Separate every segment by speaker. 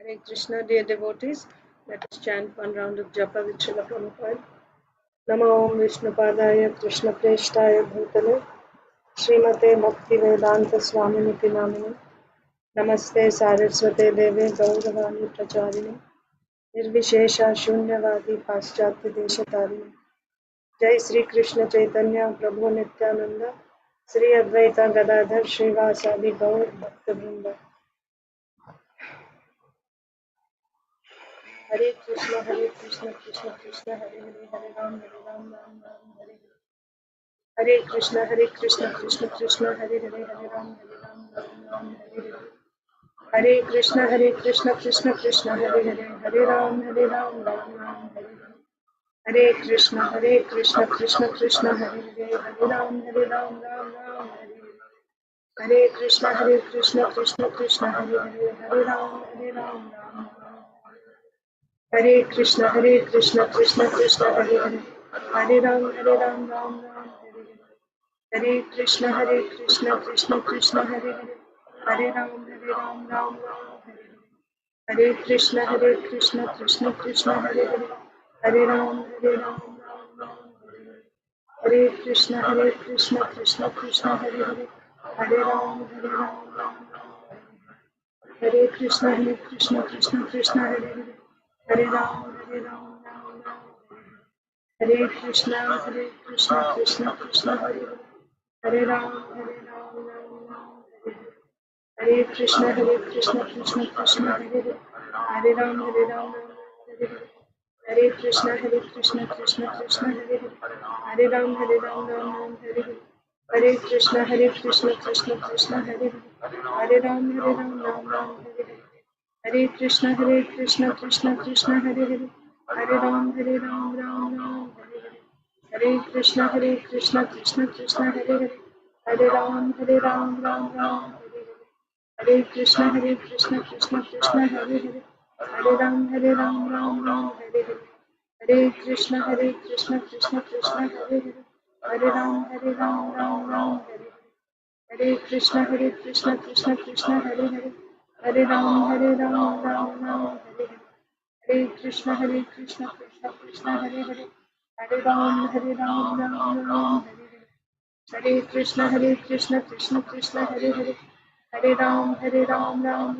Speaker 1: Hare Krishna, dear devotees. Let us chant one round of japa with Srila Prabhupada. Namo Om Vishnupadaya Krishna Preshtaya Bhutale Srimate Bhakti Vedanta Swaminiti Namine Namaste Saraswate Deve Gauravani Pracharini Nirvishesha Shunyavadi Paschatya Deshatarine Jai Sri Krishna Chaitanya Prabhu Nityananda Sri Advaita Gadadhar Srivasadi Gaur Bhakta Vrinda Hare Krishna Krishna Krishna Hare Hare Hare Ram Ram Ram Hare Hare Krishna Krishna Krishna Hare Hare Hare Ram Ram Hare Hare Hare Krishna Krishna Krishna Hare Hare Hare Ram Ram Ram Hare Hare Hare Krishna Krishna Krishna Hare Hare Hare Ram Ram Ram Hare Hare Hare Krishna Krishna Krishna Hare Hare Hare Ram Ram Hare Krishna Krishna Krishna Hare Hare Hare Ram Ram Ram Hare Hare Hare Krishna Krishna Krishna Hare Hare Hare Ram Ram Ram Hare Hare Krishna Krishna Krishna Hare Hare Hare Ram Ram Hare Krishna Krishna Krishna Hare Hare Hare Ram Hare Krishna Krishna Krishna Hare Hare Hare Ram Hare Krishna Krishna Krishna Hare Hare Hare Ram Hare Krishna Krishna Krishna Hare Hare Hare Ram Hare Hare Krishna Krishna Krishna Hare Hare Hare Ram Ram Hare Hare Hare Krishna Krishna Krishna Hare Hare Hare Ram Ram Hare Hare Hare Krishna Krishna Krishna Hare Hare Hare Ram Ram Hare Hare Hare Krishna Krishna Krishna Hare Hare Hare Ram Ram Hare Hare Hare Krishna Krishna Krishna Hare Hare Hare Ram Ram Hare Hare Hare Krishna Krishna Krishna Hare Hare Hare Ram Ram Hare Hare Hare Krishna Krishna Krishna Hare Hare Hare Ram Ram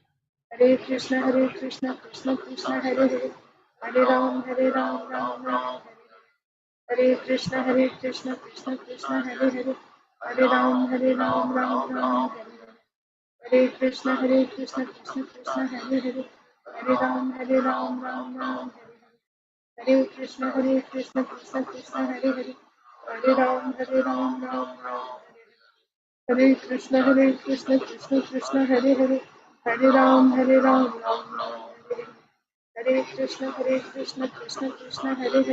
Speaker 1: Hare Hare Hare Krishna Krishna Krishna Hare Hare Hare Ram Ram Hare Hare Hare Krishna Krishna Krishna Hare Hare Hare Ram Ram Hare Hare Hare Krishna Krishna Krishna Hare Hare Hare Ram Ram Hare Krishna Krishna Krishna Hare Hare Hare Ram Ram Hare Krishna Krishna Krishna Hare Hare Hare Ram Ram Hare Krishna Krishna Krishna Hare Hare Hare Ram Ram Hare Krishna Krishna Krishna Hare Hare Hare Ram Ram Hare Krishna Krishna Krishna Hare Hare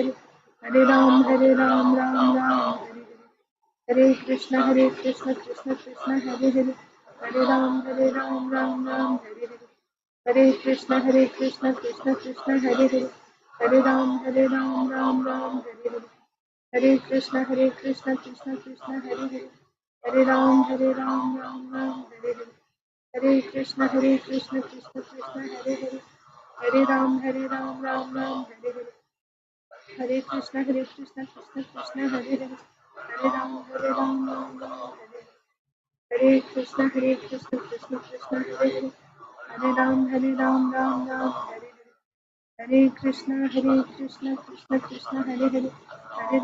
Speaker 1: Hare Ram Ram Hare Krishna Krishna Krishna Hare Hare Hare Ram Ram Hare Krishna Krishna Krishna Hare Hare Hare Ram Ram Hare Krishna Krishna Krishna Hare Hare Hare Ram Ram Hare Krishna Krishna Krishna Hare Hare Hare Ram Ram Hare Hare Hare Krishna Krishna Krishna Hare Hare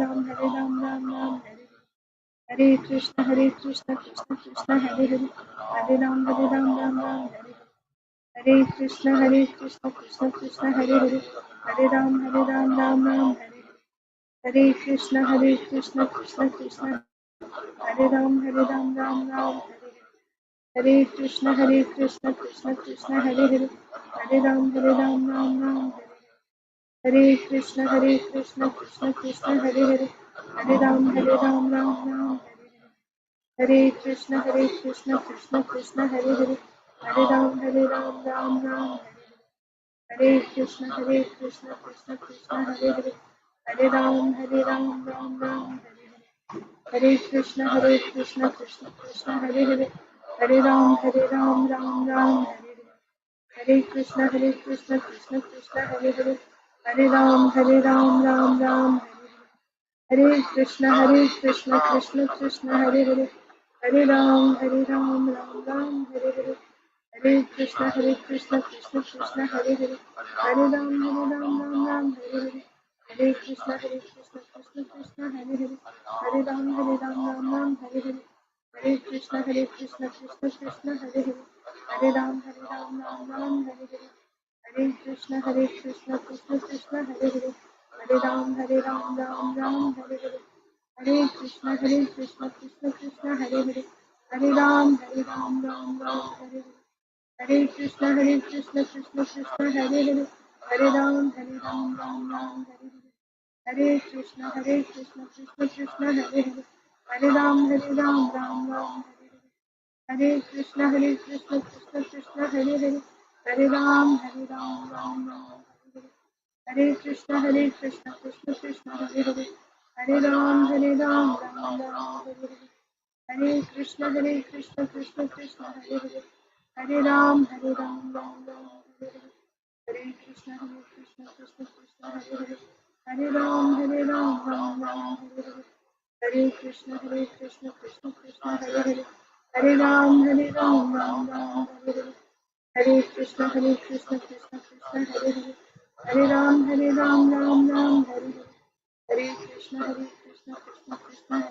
Speaker 1: Hare Ram Ram Hare Krishna Krishna Krishna Hare Hare Hare Ram Ram Hare Hare Krishna Krishna Krishna Hare Hare Hare Ram Ram Hare Hare Krishna Krishna Krishna Hare Hare Hare Ram Ram Hare Hare Krishna Krishna Krishna Hare Hare Hare Ram Ram Hare Hare Krishna Krishna Krishna Hare Ram Ram Hare Krishna Krishna Krishna Hare Hare Hare Ram Ram Hare Krishna Krishna Krishna Hare Hare Hare Ram Ram Hare Krishna Krishna Krishna Hare Hare Hare Ram Ram Hare Krishna Krishna Krishna Hare Hare Hare Ram Ram Hare Krishna Krishna Krishna Hare Hare Hare Ram Ram Hare Krishna, Krishna Krishna, Hare Hare, Hare Ram, Ram Ram, Hare Krishna, Krishna Krishna, Hare Hare, Hare Ram, Ram Ram, Hare Hare, Hare Krishna, Krishna Krishna, Hare Hare, Hare Ram, Ram Hare Hare, Hare Krishna, Krishna Krishna, Hare Hare, Hare Ram, Ram Hare Hare, Hare Krishna, Krishna Krishna, Hare Hare, Hare Ram, Ram Hare Hare, Hare Krishna, Krishna Krishna, Hare Hare, Hare Ram, Ram Hare Hare, Hare Krishna, Krishna Krishna, Hare Hare, Hare Ram, Ram Hare Hare, Hare Krishna, Krishna Krishna, Hare Hare, Hare Ram, Ram Hare Hare, Hare Krishna, Krishna Krishna, Hare Hare, Hare Ram, Ram Hare Hare, Hare Krishna, Krishna Hare Hare, Hare Ram, Ram Hare Hare, Hare Krishna, Krishna Krishna, Hare Hare, Hare Ram, Ram Hare Hare, Hare Krishna, Krishna Krishna, Hare Hare, Hare Ram, Ram Hare Hare, Hare Krishna, Krishna Krishna, Hare Hare, Hare Ram, Ram Hare Hare, Hare Krishna, Krishna Krishna, Hare Hare, Hare Ram, Ram Hare Hare, Hare Krishna, Krishna Krishna, Hare Hare, Hare Ram, Ram Hare Hare, Hare Krishna, Krishna Krishna, Hare Hare, Hare Ram, Ram Hare Hare, Hare Krishna, Krishna Krishna,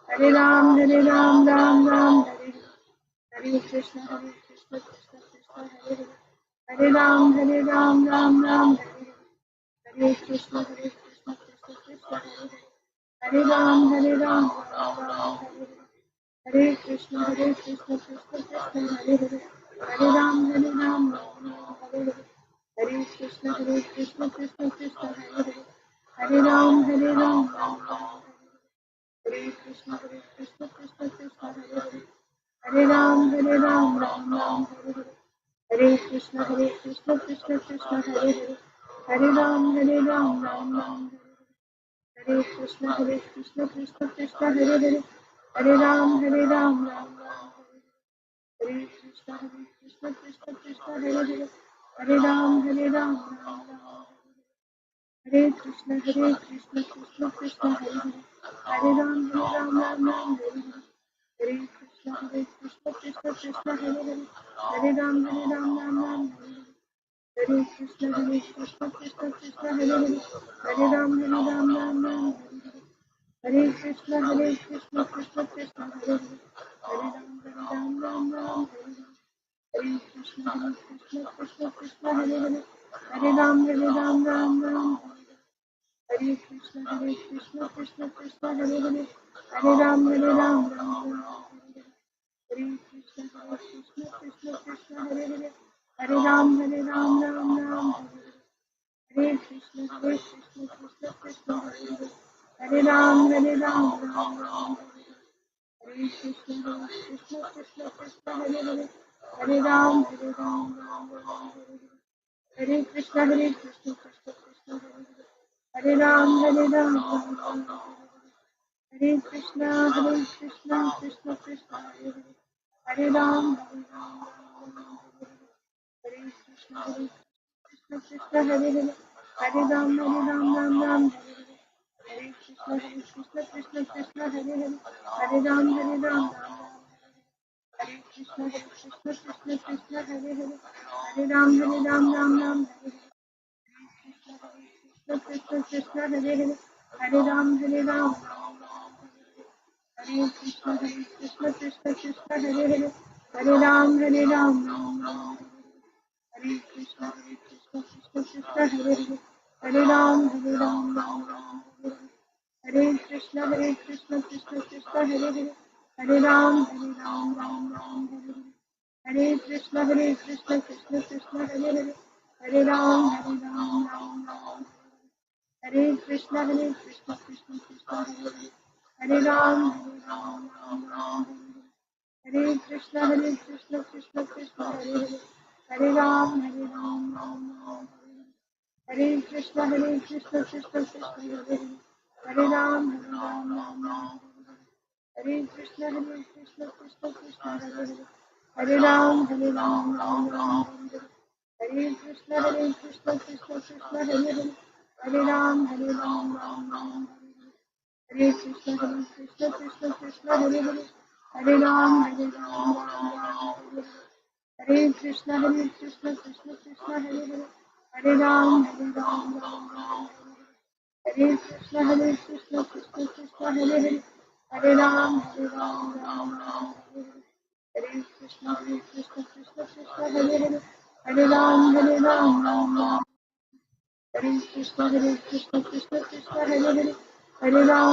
Speaker 1: Hare Hare, Hare Ram, Ram Hare Hare, Hare Krishna, Krishna Krishna, Hare Hare, Hare Ram, Ram Hare Hare, Hare Krishna, Krishna Krishna, Hare Hare, Hare Ram, Hare Hare, Hare Krishna, Krishna Krishna, Hare Hare, Hare Ram, Ram Hare Krishna, Krishna Krishna, Hare Hare, Hare Ram, Ram Hare Hare, Hare Krishna, Krishna Krishna, Hare Hare, Hare Ram, Ram Hare Krishna, Krishna Krishna, Hare Hare, Hare Ram, Ram Hare Krishna, Krishna Krishna, Hare Hare, Hare Ram, Ram Hare Krishna, Krishna Krishna, Hare Hare, Hare Ram, Ram Hare Hare, Hare Krishna, Krishna Krishna, Hare Hare, Hare Ram, Ram Hare Hare, Hare Krishna, Krishna Krishna, Hare Hare, Hare Ram, Ram Hare Hare, Hare Krishna, Krishna Krishna, Hare Hare, Hare Ram, Ram Hare Hare, Hare Krishna, Krishna Hare Hare, Hare Ram, Ram Hare Hare, Hare Krishna, Krishna Hare Hare, Hare Ram, Ram Hare Hare, Hare Krishna, Krishna Hare Hare, Hare Ram, Ram Hare Hare, Hare Krishna, Krishna Hare Hare, Hare Ram, Ram Hare Hare, Hare Krishna, Krishna Hare Hare, Hare Ram, Ram Hare Hare, Hare Krishna, Krishna Hare Hare, Hare Ram, Ram Hare Krishna, Krishna Hare Hare, Hare Ram, Ram Hare Krishna, Krishna Hare Hare, Hare Ram, Ram Hare Hare, Hare Krishna, Krishna Hare Hare, Hare Ram, Ram Hare Krishna, Krishna Hare Hare, Hare Ram, Ram Hare Krishna, Hare Hare, Hare Ram, Ram Hare Krishna, Krishna Hare Hare, Hare Ram, Ram Hare Krishna, Krishna Hare Hare, Hare Ram, Ram Hare Krishna, Krishna Hare Hare, Hare Ram, Ram Hare Hare Krishna, Krishna Hare Hare, Hare Ram, Ram Hare Krishna, Krishna Hare Hare, Hare Ram, Ram Hare Krishna, Krishna Hare Hare, Hare Ram, Ram Hare Krishna, Krishna Hare Hare, Hare Ram, Ram Hare Krishna, Krishna Hare Hare, Hare Ram, Ram Hare Hare, Hare Krishna Krishna Krishna Hare Hare, Hare Ram Ram Ram Hare Hare. Hare Krishna Krishna Krishna Hare Hare, Hare Ram Ram Ram Hare Hare. Hare Krishna Krishna Krishna Hare Hare, Hare Ram Ram Ram Hare Hare. Hare Krishna Krishna Krishna Hare Hare, Hare Ram Ram Ram Hare Hare. Hare Krishna Krishna Hare Hare, Hare Ram Ram Ram. Hare Krishna Krishna Krishna Hare Hare, Hare Ram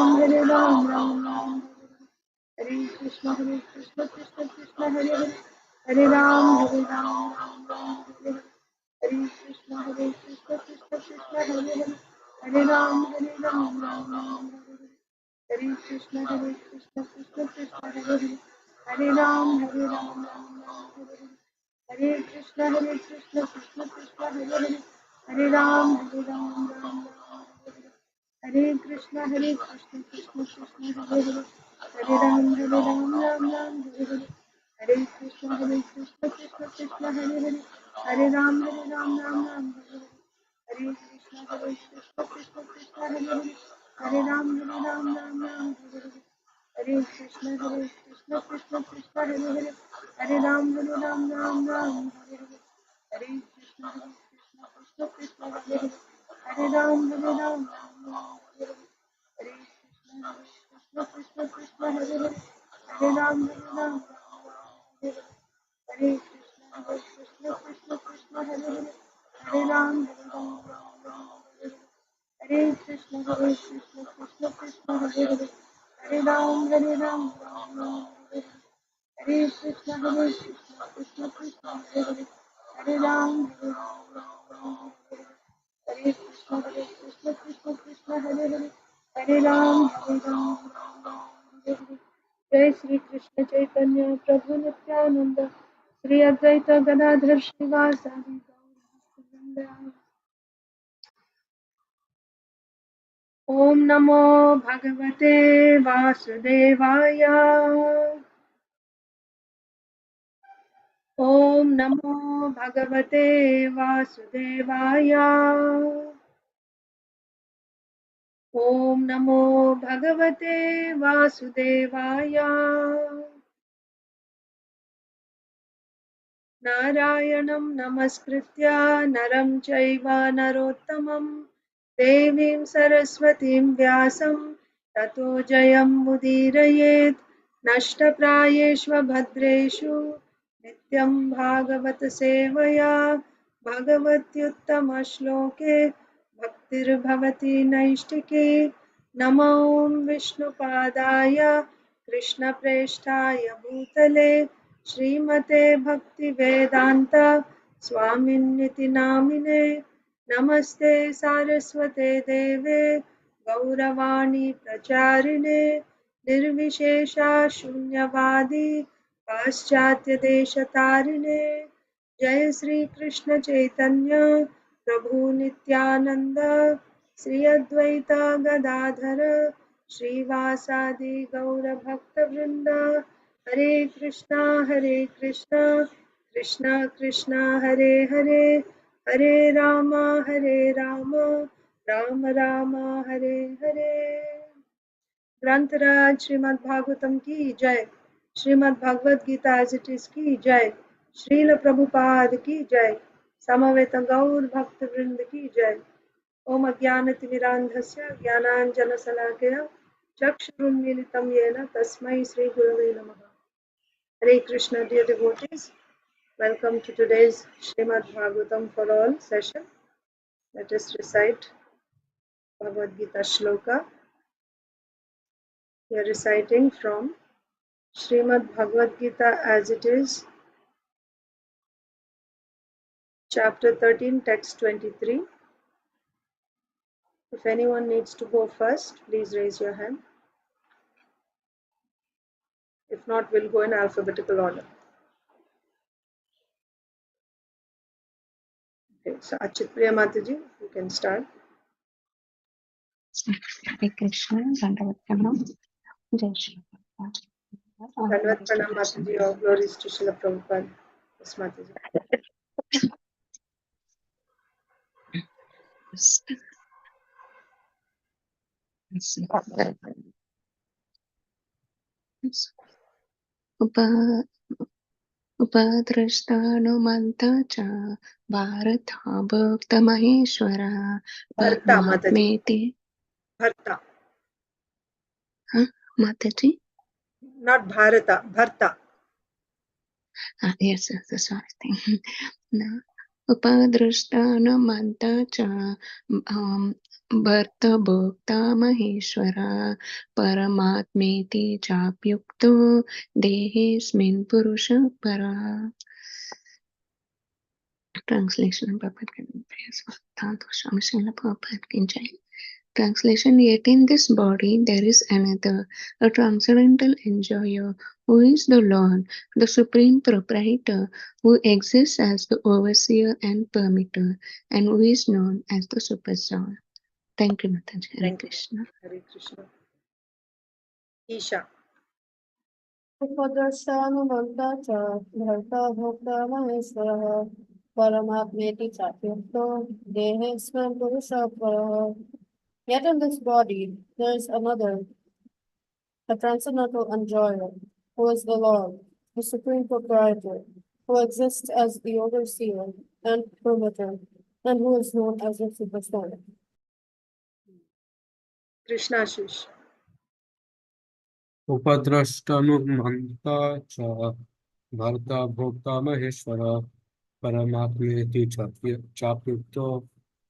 Speaker 1: Ram Ram. Hare Krishna Krishna Hare Hare, Hare Ram Ram Hare Hare. Hare Krishna Krishna Hare Hare, Hare Ram Ram Hare Hare. Hare Krishna Krishna Hare Hare, Hare Ram Ram Hare Hare. Hare Krishna Krishna Hare Hare, Hare Ram Ram Hare Hare. Hare Krishna Krishna Hare Hare, Hare Ram Ram Hare Hare. Hare Krishna Krishna Hare Hare, Hare Ram Ram Hare Hare. Hare Krishna Krishna Hare Hare, Hare Ram Ram Hare Hare. Hare Krishna Krishna Hare Hare, Hare Ram Ram Hare Hare. Hare Krishna Krishna Hare Hare, Hare Ram Ram Hare Hare. Hare Krishna Hare Hare, Hare Ram Hare Hare. Hare Krishna Hare Hare, Hare Ram Hare Hare. Hare Krishna Krishna Hare Hare, Hare Ram Hare Hare. Hare Krishna Krishna Hare Hare, Hare Ram Hare Hare. Hare Krishna Krishna Hare Hare, Hare Ram Hare Hare. Jai Shri Krishna Chaitanya Prabhu Nityananda, Shri Advaita Gadadhar Srivasadi Gaura Bhaktivinoda. Om Namo Bhagavate Vasudevaya. Om Namo Bhagavate Vasudevaya. Om Namo Bhagavate Vasudevaya. Narayanam Namaskritya Naram Chaiva Narottamam Devim Saraswatim Vyasam Tato Jayam Mudirayet Nashtaprayeshva Bhadreshu Nityam Bhagavat Sevaya Bhagavatyuttama Shloke Bhaktir Bhavati Naishtike Namo Vishnupadaya Krishna Preshtaya Bhutale Srimate Bhakti Vedanta Swaminiti Namine Namaste Saraswate Deve Gauravani Pracharine Nirvishesha Shunyavadi Paschatya Deshatarine Jai Sri Krishna Chaitanya Prabhu Nityananda Sri Advaita Gadadhara Srivasadi Gaura Bhakta Vrinda Hare Krishna Krishna Krishna Hare Hare Hare Rama Rama Rama Hare Hare. ग्रंथराज Shrimad Bhagavatam की जय, Srimad Bhagavad Gita as it is की जय, श्रील प्रभुपाद की जय, समवेत गौर भक्त वृंद की जय। ओम अज्ञानतिमिरान्धस्य ज्ञानाञ्जनशलाकया चक्षुरुन्मीलितं येन तस्मै श्री गुरवे नमः। Hare Krishna, dear devotees. Welcome to today's Srimad Bhagavatam for All session. Let us recite Bhagavad Gita Shloka. We are reciting from Srimad Bhagavad Gita as it is, chapter 13, text 23. If anyone needs to go first, please raise your hand. If not, we'll go in alphabetical order. Okay, so Achitpriya Mataji, you can start.
Speaker 2: Hare Krishna, Dandavat Pranam, Jai Shri Prabhupada.
Speaker 1: Dandavat Pranam Mataji, all glories to Srila Prabhupada. Yes, Mataji.
Speaker 2: उपद्रष्टानुमन्ता च भारता भोक्तमहेश्वरा
Speaker 1: Bharta, Mataji.
Speaker 2: परमात्मेति
Speaker 1: Bharta.
Speaker 2: माताजी
Speaker 1: Not Bharata, Bharta.
Speaker 2: yes sorry उपदृष्टानुमन्ता च भर्ता भोक्ता महेश्वरा परमात्मेति चाप्युक्तो देहेऽस्मिन् पुरुषः परः. Translation Translation Yet in this body there is another, a transcendental enjoyer, who is the Lord, the supreme proprietor, who exists as the overseer and permitter, and who is known as the supersoul. Thank you, Mataji. Hare Krishna.
Speaker 1: Hare Krishna. Isha.
Speaker 3: उपद्रष्टानुमन्ता च भर्ता भोक्ता महेश्वरः परमात्मेति चाप्युक्तो देहेऽस्मिन् पुरुषः परः. Yet in this body there is another, a transcendental enjoyer, who is the Lord, the supreme proprietor, who exists as the overseer and permitter, and who is known as the supersoul.
Speaker 1: Krishna Shish.
Speaker 4: उपद्रष्टानुमन्ता च भर्ता भोक्ता महेश्वरा परमात्मेति चाप्युक्तो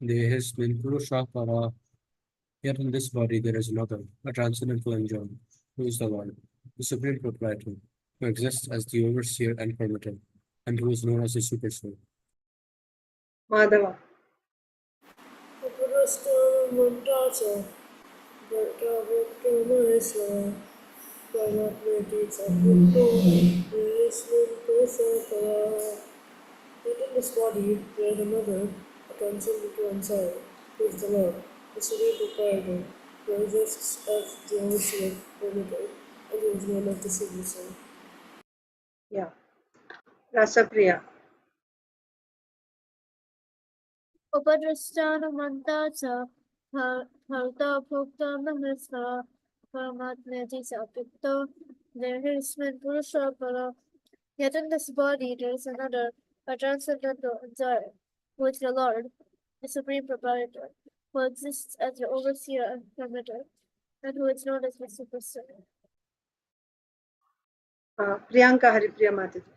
Speaker 4: देहेऽस्मिन् पुरुषः परः. Yet in this body there is another, a transcendental enjoyer, who is the Lord, the supreme proprietor, who exists as the overseer and permitter, and who is known as the supersoul.
Speaker 1: Madhava.
Speaker 3: उपद्रष्टानुमन्ता च भर्ता भोक्ता महेश्वरः परमात्मेति चाप्युक्तो देहेऽस्मिन् पुरुषः परः. Yet in this body there is another, a transcendental enjoyer, who is the Lord, the supreme proprietor, who exists as the overseer, permitter, and who is known as the supersoul.
Speaker 1: Yeah. Rasapriya.
Speaker 5: उपदृष्टानुमन्ता च भर्ता भोक्ता महेश्वरः परमात्मेति चाप्युक्तो देहेऽस्मिन् पुरुषः परः. Yet in this body there is another, a transcendental enjoyer, who is the Lord, the supreme proprietor, who exists as the overseer and permitter, and who is known as the supersoul.
Speaker 1: Priyanka Haripriya Mataji.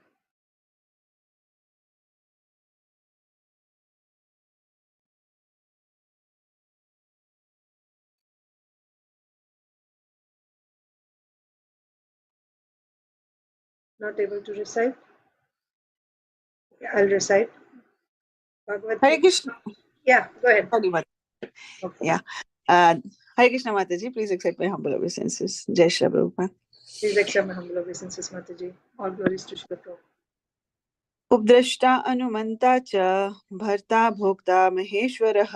Speaker 1: Not able to recite? Okay, I'll recite. Bhagavad
Speaker 6: Hare
Speaker 1: Gita.
Speaker 6: Krishna.
Speaker 1: Yeah, go ahead.
Speaker 6: Sorry, Mataji.
Speaker 1: Okay.
Speaker 6: Yeah. Hare Krishna Mataji, please accept my humble obeisances. Jai Shri Prabhupada.
Speaker 1: Please accept my humble obeisances, Mataji. All glories to Shri Prabhupada.
Speaker 6: उपद्रष्टा अनुमन्ता च भर्ता भोक्ता महेश्वरः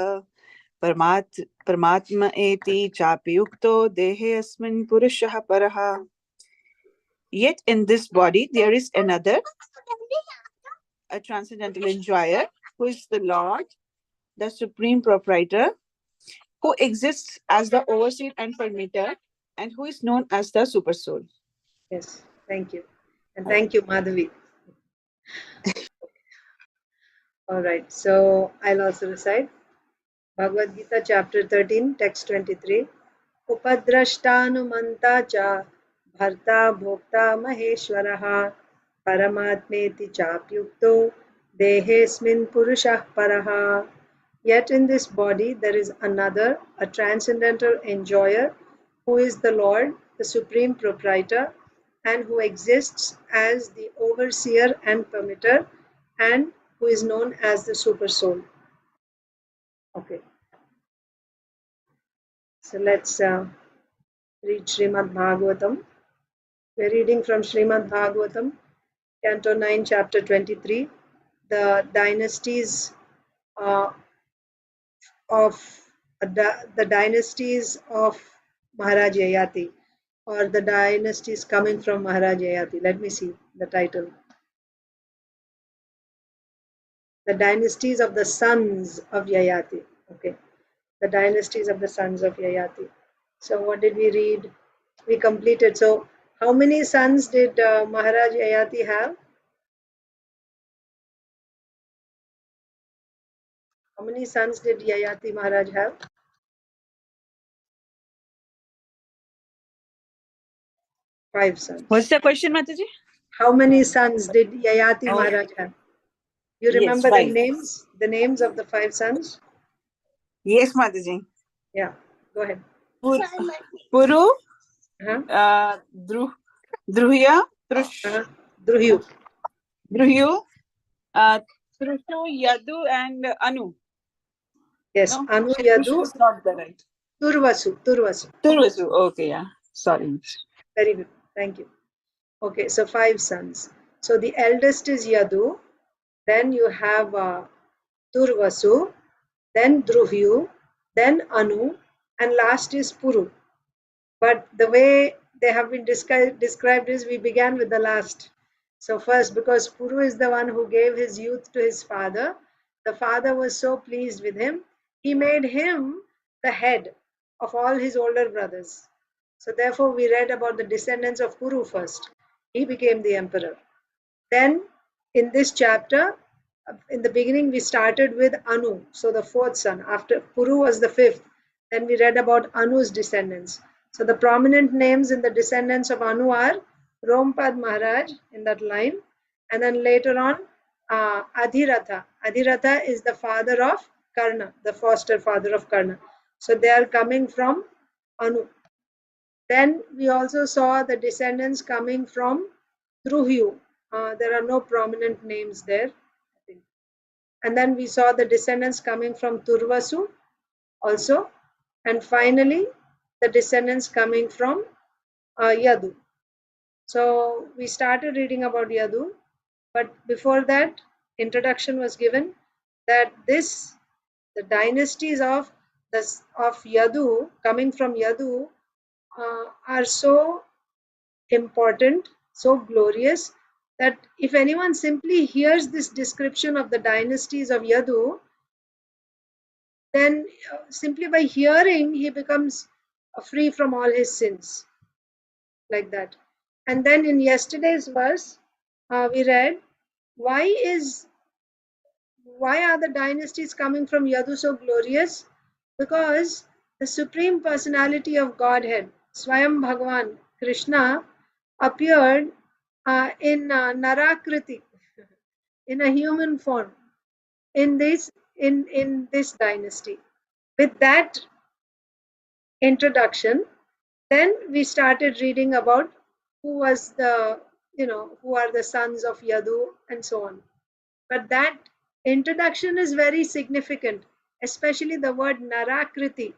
Speaker 6: परमात्म एति चाप्युक्तो देहेऽस्मिन् पुरुषः परः. Yet in this body there is another, a transcendental enjoyer, who is the Lord, the supreme proprietor, who exists as the overseer and permitter, and who is known as the supersoul.
Speaker 1: Yes, thank you. And thank you, Madhavi. All right, so I'll also recite. Bhagavad Gita chapter 13, text 23. Upadrashtanumanta cha bharta bhokta maheshwaraha paramatmeti chapyukto dehesmin purushah paraha. Yet in this body there is another, a transcendental enjoyer, who is the Lord, the supreme proprietor, and who exists as the overseer and permitter, and who is known as the supersoul. Okay. So let's read Srimad Bhagavatam. We're reading from Srimad Bhagavatam, Canto 9, Chapter 23, the dynasties of Maharaj Yayati, or the dynasties coming from Maharaj Yayati. Let me see the title. The dynasties of the sons of Yayati. Okay, the dynasties of the sons of Yayati. So what did we read? We completed. So how many sons did Maharaj Yayati have? How many sons did Yayati Maharaj have? 5 sons.
Speaker 6: What's the question, Mataji?
Speaker 1: How many sons did Yayati
Speaker 6: Oh.
Speaker 1: Maharaj have? You
Speaker 6: Yes,
Speaker 1: remember the
Speaker 6: 5.
Speaker 1: names? The names of the 5 sons?
Speaker 6: Yes, Mataji.
Speaker 1: Yeah, go ahead.
Speaker 6: Puru,
Speaker 1: Uh-huh.
Speaker 6: Druhya,
Speaker 1: Uh-huh. Druhyu.
Speaker 6: Druhyu, Trushu, Yadu, and Anu.
Speaker 1: Yes,
Speaker 6: No,
Speaker 1: Anu,
Speaker 6: Trushu
Speaker 1: Yadu,
Speaker 6: is not the right.
Speaker 1: Turvasu.
Speaker 6: Turvasu. Okay, yeah. Sorry.
Speaker 1: Very good. Thank you. Okay, so 5 sons. So the eldest is Yadu. Then you have Turvasu. Then Druhyu. Then Anu. And last is Puru. But the way they have been described is we began with the last. So first, because Puru is the one who gave his youth to his father, the father was so pleased with him, he made him the head of all his older brothers. So therefore, we read about the descendants of Puru first. He became the emperor. Then in this chapter, in the beginning, we started with Anu, so the 4th son. After Puru was the 5th. Then we read about Anu's descendants. So the prominent names in the descendants of Anu are Rompad Maharaj in that line, and then later on Adhiratha. Adhiratha is the father of Karna, the foster father of Karna. So they are coming from Anu. Then we also saw the descendants coming from Druhyu. There are no prominent names there. And then we saw the descendants coming from Turvasu also. And finally, the descendants coming from Yadu. So we started reading about Yadu, but before that, introduction was given that the dynasties of Yadu, coming from Yadu, are so important, so glorious, that if anyone simply hears this description of the dynasties of Yadu, then simply by hearing, he becomes free from all his sins, like that. And then in yesterday's verse, we read, why are the dynasties coming from Yadu so glorious? Because the Supreme Personality of Godhead, Swayam Bhagavan, Krishna, appeared in Narakriti, in a human form, in this dynasty. With that introduction, then we started reading about who are the sons of Yadu and so on. But that introduction is very significant, especially the word Narakriti.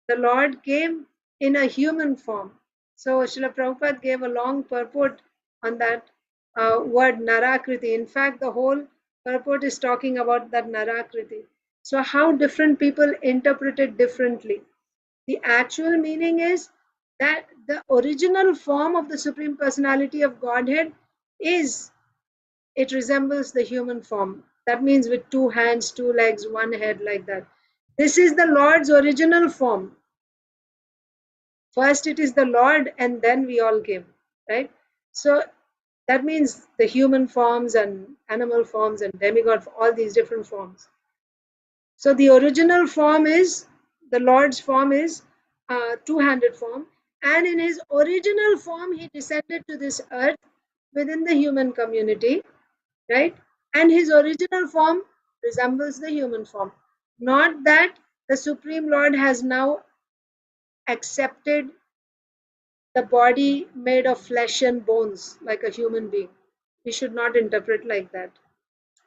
Speaker 1: The Lord came in a human form. So Srila Prabhupada gave a long purport on that word Narakriti. In fact, the whole purport is talking about that Narakriti. So how different people interpret it differently. The actual meaning is that the original form of the Supreme Personality of Godhead it resembles the human form. That means with 2 hands, 2 legs, 1 head, like that. This is the Lord's original form. First it is the Lord and then we all came, right? So that means the human forms and animal forms and demigod, all these different forms. So the original form is, the Lord's form is 2-handed form, and in his original form he descended to this earth within the human community, right? And his original form resembles the human form. Not that the Supreme Lord has now accepted the body made of flesh and bones like a human being. We should not interpret like that.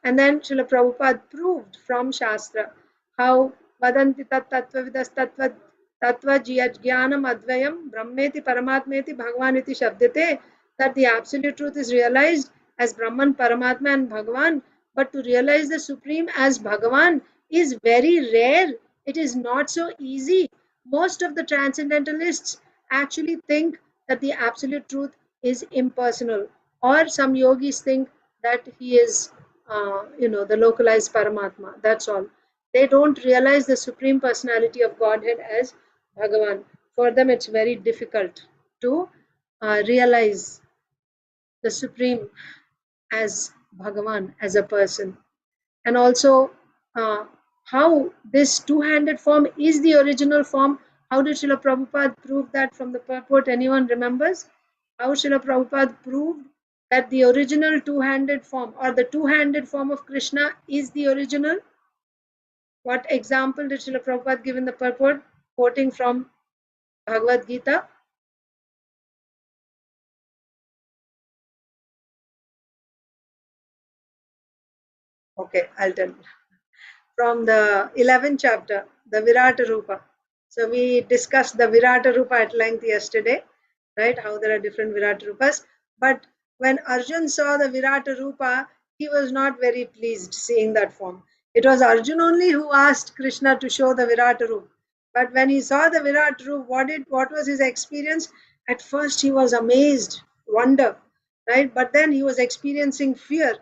Speaker 1: And then Srila Prabhupada proved from Shastra how Vadanti tat tattvavidas tattva jnanam advayam brahmeti paramatmeti bhagavaniti shabdate, that the absolute truth is realized as Brahman, Paramatma and Bhagavan, but to realize the Supreme as Bhagavan is very rare. It is not so easy. Most of the transcendentalists actually think that the absolute truth is impersonal, or some yogis think that he is the localized Paramatma. That's all. they don't realize the Supreme Personality of Godhead as Bhagavan. For them, it's very difficult to realize the Supreme as Bhagavan, as a person. And also, how this two-handed form is the original form. How did Srila Prabhupada prove that from the purport? Anyone remembers? How Srila Prabhupada proved that the original two-handed form or the two-handed form of Krishna is the original? What example did Srila Prabhupada give in the purport, quoting from Bhagavad Gita? Okay, I'll tell you. From the 11th chapter, the Virata Rupa. So we discussed the Virata Rupa at length yesterday, right? How there are different Virata Rupas. But when Arjun saw the Virata Rupa, he was not very pleased seeing that form. It was Arjun only who asked Krishna to show the Virata Rupa. But when he saw the Virata Rupa, what was his experience? At first he was amazed, wonder, right? But then he was experiencing fear.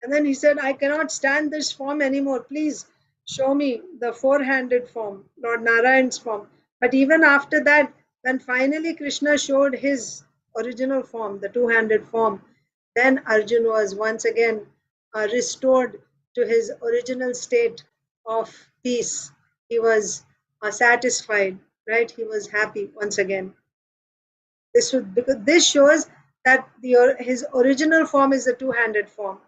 Speaker 1: And then he said, I cannot stand this form anymore. Please show me the four-handed form, Lord Narayan's form. But even after that, when finally Krishna showed his original form, the two-handed form, then Arjun was once again restored to his original state of peace. He was satisfied, right? He was happy once again. Because this shows that his original form is the two-handed form.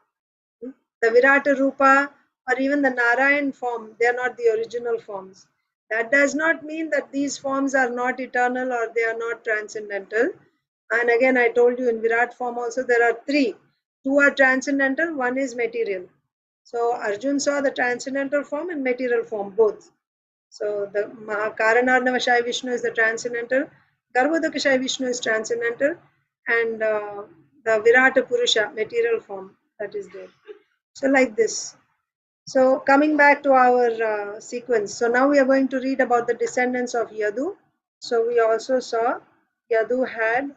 Speaker 1: The Virata Rupa or even the Narayan form, they are not the original forms. That does not mean that these forms are not eternal or they are not transcendental. And again, I told you in Virat form also there are three. Two are transcendental, one is material. So Arjun saw the transcendental form and material form both. So the Karanarnavashai Vishnu is the transcendental, Garbhodakashai Vishnu is transcendental, and the Virata Purusha, material form, that is there. So like this. So coming back to our sequence. So now we are going to read about the descendants of Yadu. So we also saw Yadu had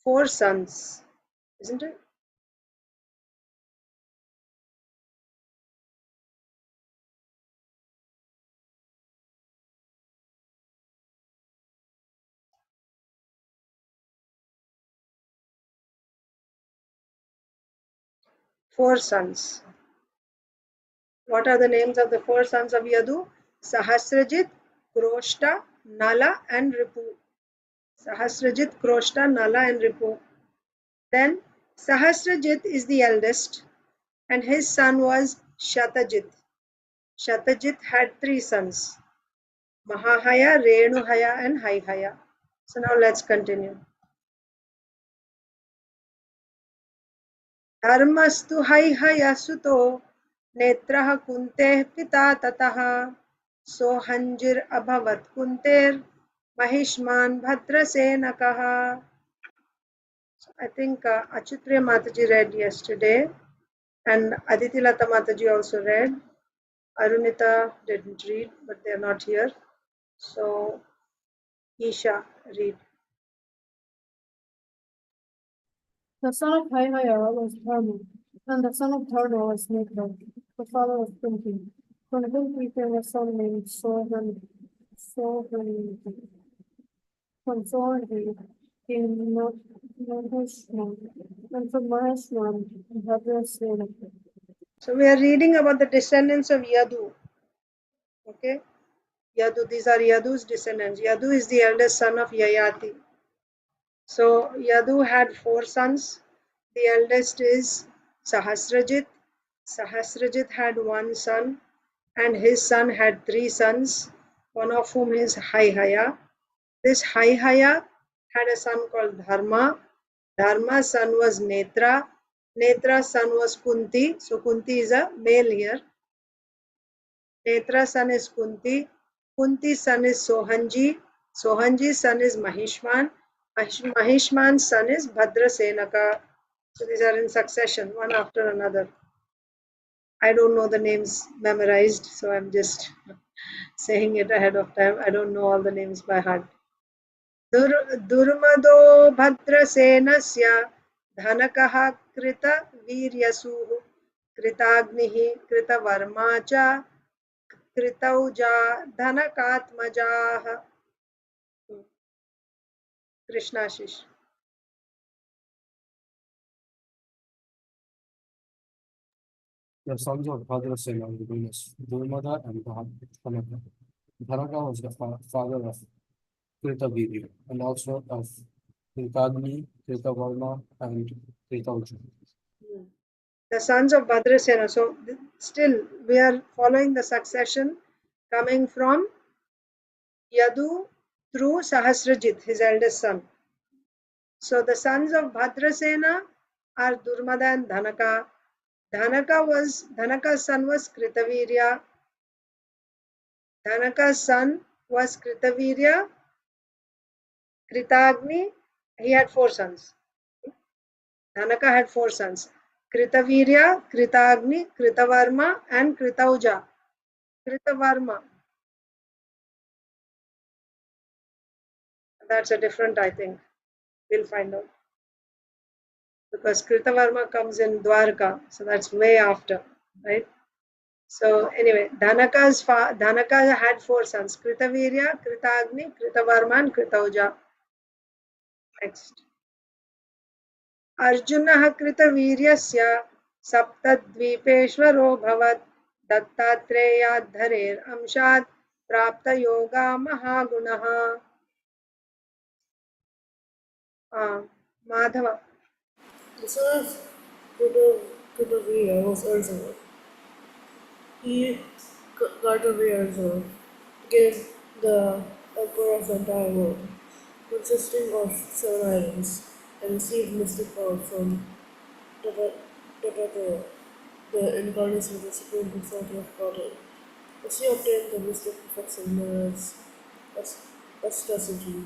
Speaker 1: 4 sons, isn't it? Four sons. What are the names of the 4 sons of Yadu? Sahasrajit, Kroshta, Nala and Ripu. Sahasrajit, Kroshta, Nala and Ripu. Then Sahasrajit is the eldest and his son was Shatajit. Shatajit had 3 sons, Mahahaya, Renuhaya and Haihaya. So now let's continue. Dharmastu Haihaya Suto Netraha Kunteh Pita Tataha Sohanjir Abhavat Kunter Mahishman Bhadrasenakaha. I think Achitriya Mataji read yesterday and Aditi Lata Mataji also read. Arunita didn't read, but they are not here. So Isha, read.
Speaker 3: The son of Haihaya was Dharma, and the son of Dharma was Netra, the father of Kunti. From Kunti came a son named Sohan. From Sohan came Mahishman, and from Mahishman, Bhadrasenaka.
Speaker 1: So we are reading about the descendants of Yadu. Okay, Yadu, these are Yadu's descendants. Yadu is the eldest son of Yayati. So Yadu had 4 sons. The eldest is Sahasrajit. Sahasrajit had 1 son and his son had 3 sons, one of whom is Haihaya. This Haihaya had a son called Dharma. Dharma's son was Netra. Netra's son was Kunti. So Kunti is a male here. Netra's son is Kunti. Kunti's son is Sohanji. Sohanji's son is Mahishman. Mahishman's son is Bhadrasenaka. So these are in succession, one after another. I don't know the names memorized, so I'm just saying it ahead of time. I don't know all the names by heart. Durmado Bhadrasenasya Dhanakaha Krita Viryasuhu Kritagnihi, Kritavarma cha, Kritauja, Dhanakatmajaha. Krishnashish.
Speaker 4: The sons of Bhadrasena were known as Durmada and Dhanaka. Dhanaka was the father of Kritavirya and also of Kritagni, Kritavarma, and Kritauja.
Speaker 1: The sons of Bhadrasena. So still we are following the succession coming from Yadu through Sahasrajit, his eldest son. So the sons of Bhadrasena are Durmada and Dhanaka. Dhanaka's son was Kritavirya. Dhanaka's son was Kritavirya. Kritagni, he had 4 sons. Dhanaka had 4 sons. Kritavirya, Kritagni, Kritavarma and Kritauja. Kritavarma. That's a different, I think. We'll find out. Because Kritavarma comes in Dwarka, so that's way after, right? So anyway, Dhanaka had 4 sons: Kritavirya, Kritagni, Kritavarma and Kritauja. Next. Arjunah Kritaviryasya Saptadvipeshwaro Bhavat Dattatreyaddharer Amshat Prapta Yoga Mahagunaha. Madhava.
Speaker 7: The son of Kutaviya was Arjuna. He, Kartavirya, gave the emperor of the entire world, consisting of 7 islands, and received mystic power from Dattatreya, the incarnation of the Supreme Personality of Godhead. Thus he obtained the mystic perfection known as ecstasy.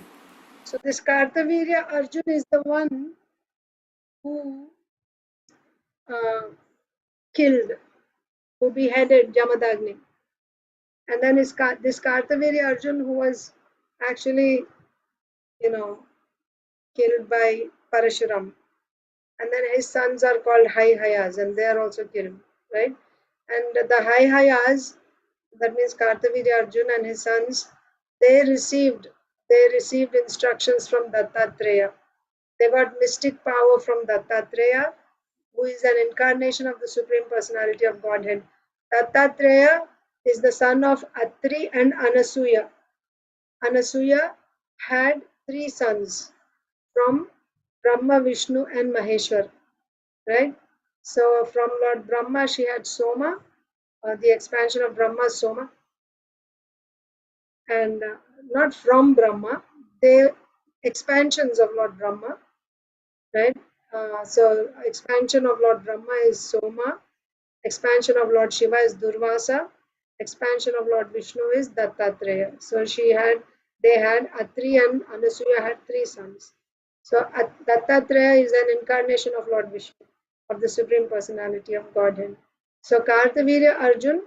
Speaker 1: So this Kartavirya Arjun is the one who killed, who beheaded Jamadagni. And then this Kartavirya Arjun, who was actually, killed by Parashuram. And then his sons are called Hayhayas, and they are also killed, right? And the Hayhayas, that means Kartavirya Arjun and his sons, they received instructions from Dattatreya. They got mystic power from Dattatreya, who is an incarnation of the Supreme Personality of Godhead. Dattatreya is the son of Atri and Anasuya. Anasuya had 3 sons from Brahma, Vishnu and Maheshwar, right? So from Lord Brahma she had Soma, the expansion of Brahma's Soma, and not from Brahma, they expansions of Lord Brahma, right? So expansion of Lord Brahma is Soma, expansion of Lord Shiva is Durvasa, expansion of Lord Vishnu is Dattatreya. So they had Atri and Anasuya had 3 sons. So Dattatreya is an incarnation of Lord Vishnu, of the Supreme Personality of Godhead. So Kartavirya Arjun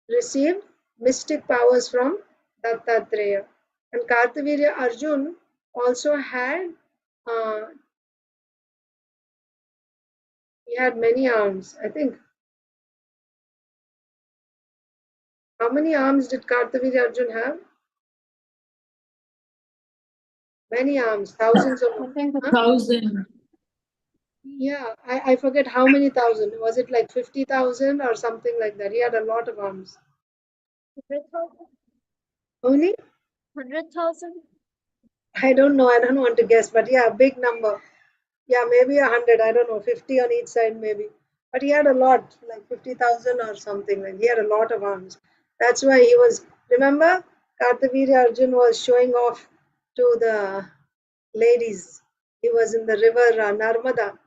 Speaker 1: received mystic powers from Dattatreya. And Kartavirya Arjun also had he had many arms, I think. How many arms did Kartavirya Arjun have? Many arms, thousands of
Speaker 3: I think
Speaker 1: huh?
Speaker 3: 1,000.
Speaker 1: Yeah, I forget how many thousand. Was it like 50,000 or something like that? He had a lot of arms.
Speaker 5: 100,000?
Speaker 1: Only?
Speaker 5: 100,000?
Speaker 1: I don't know. I don't want to guess, but yeah, big number. Yeah, maybe 100. I don't know, 50 on each side maybe. But he had a lot, like 50,000 or something. Like he had a lot of arms. That's why he was. Remember, Kartavirya Arjun was showing off to the ladies. He was in the river Narmada,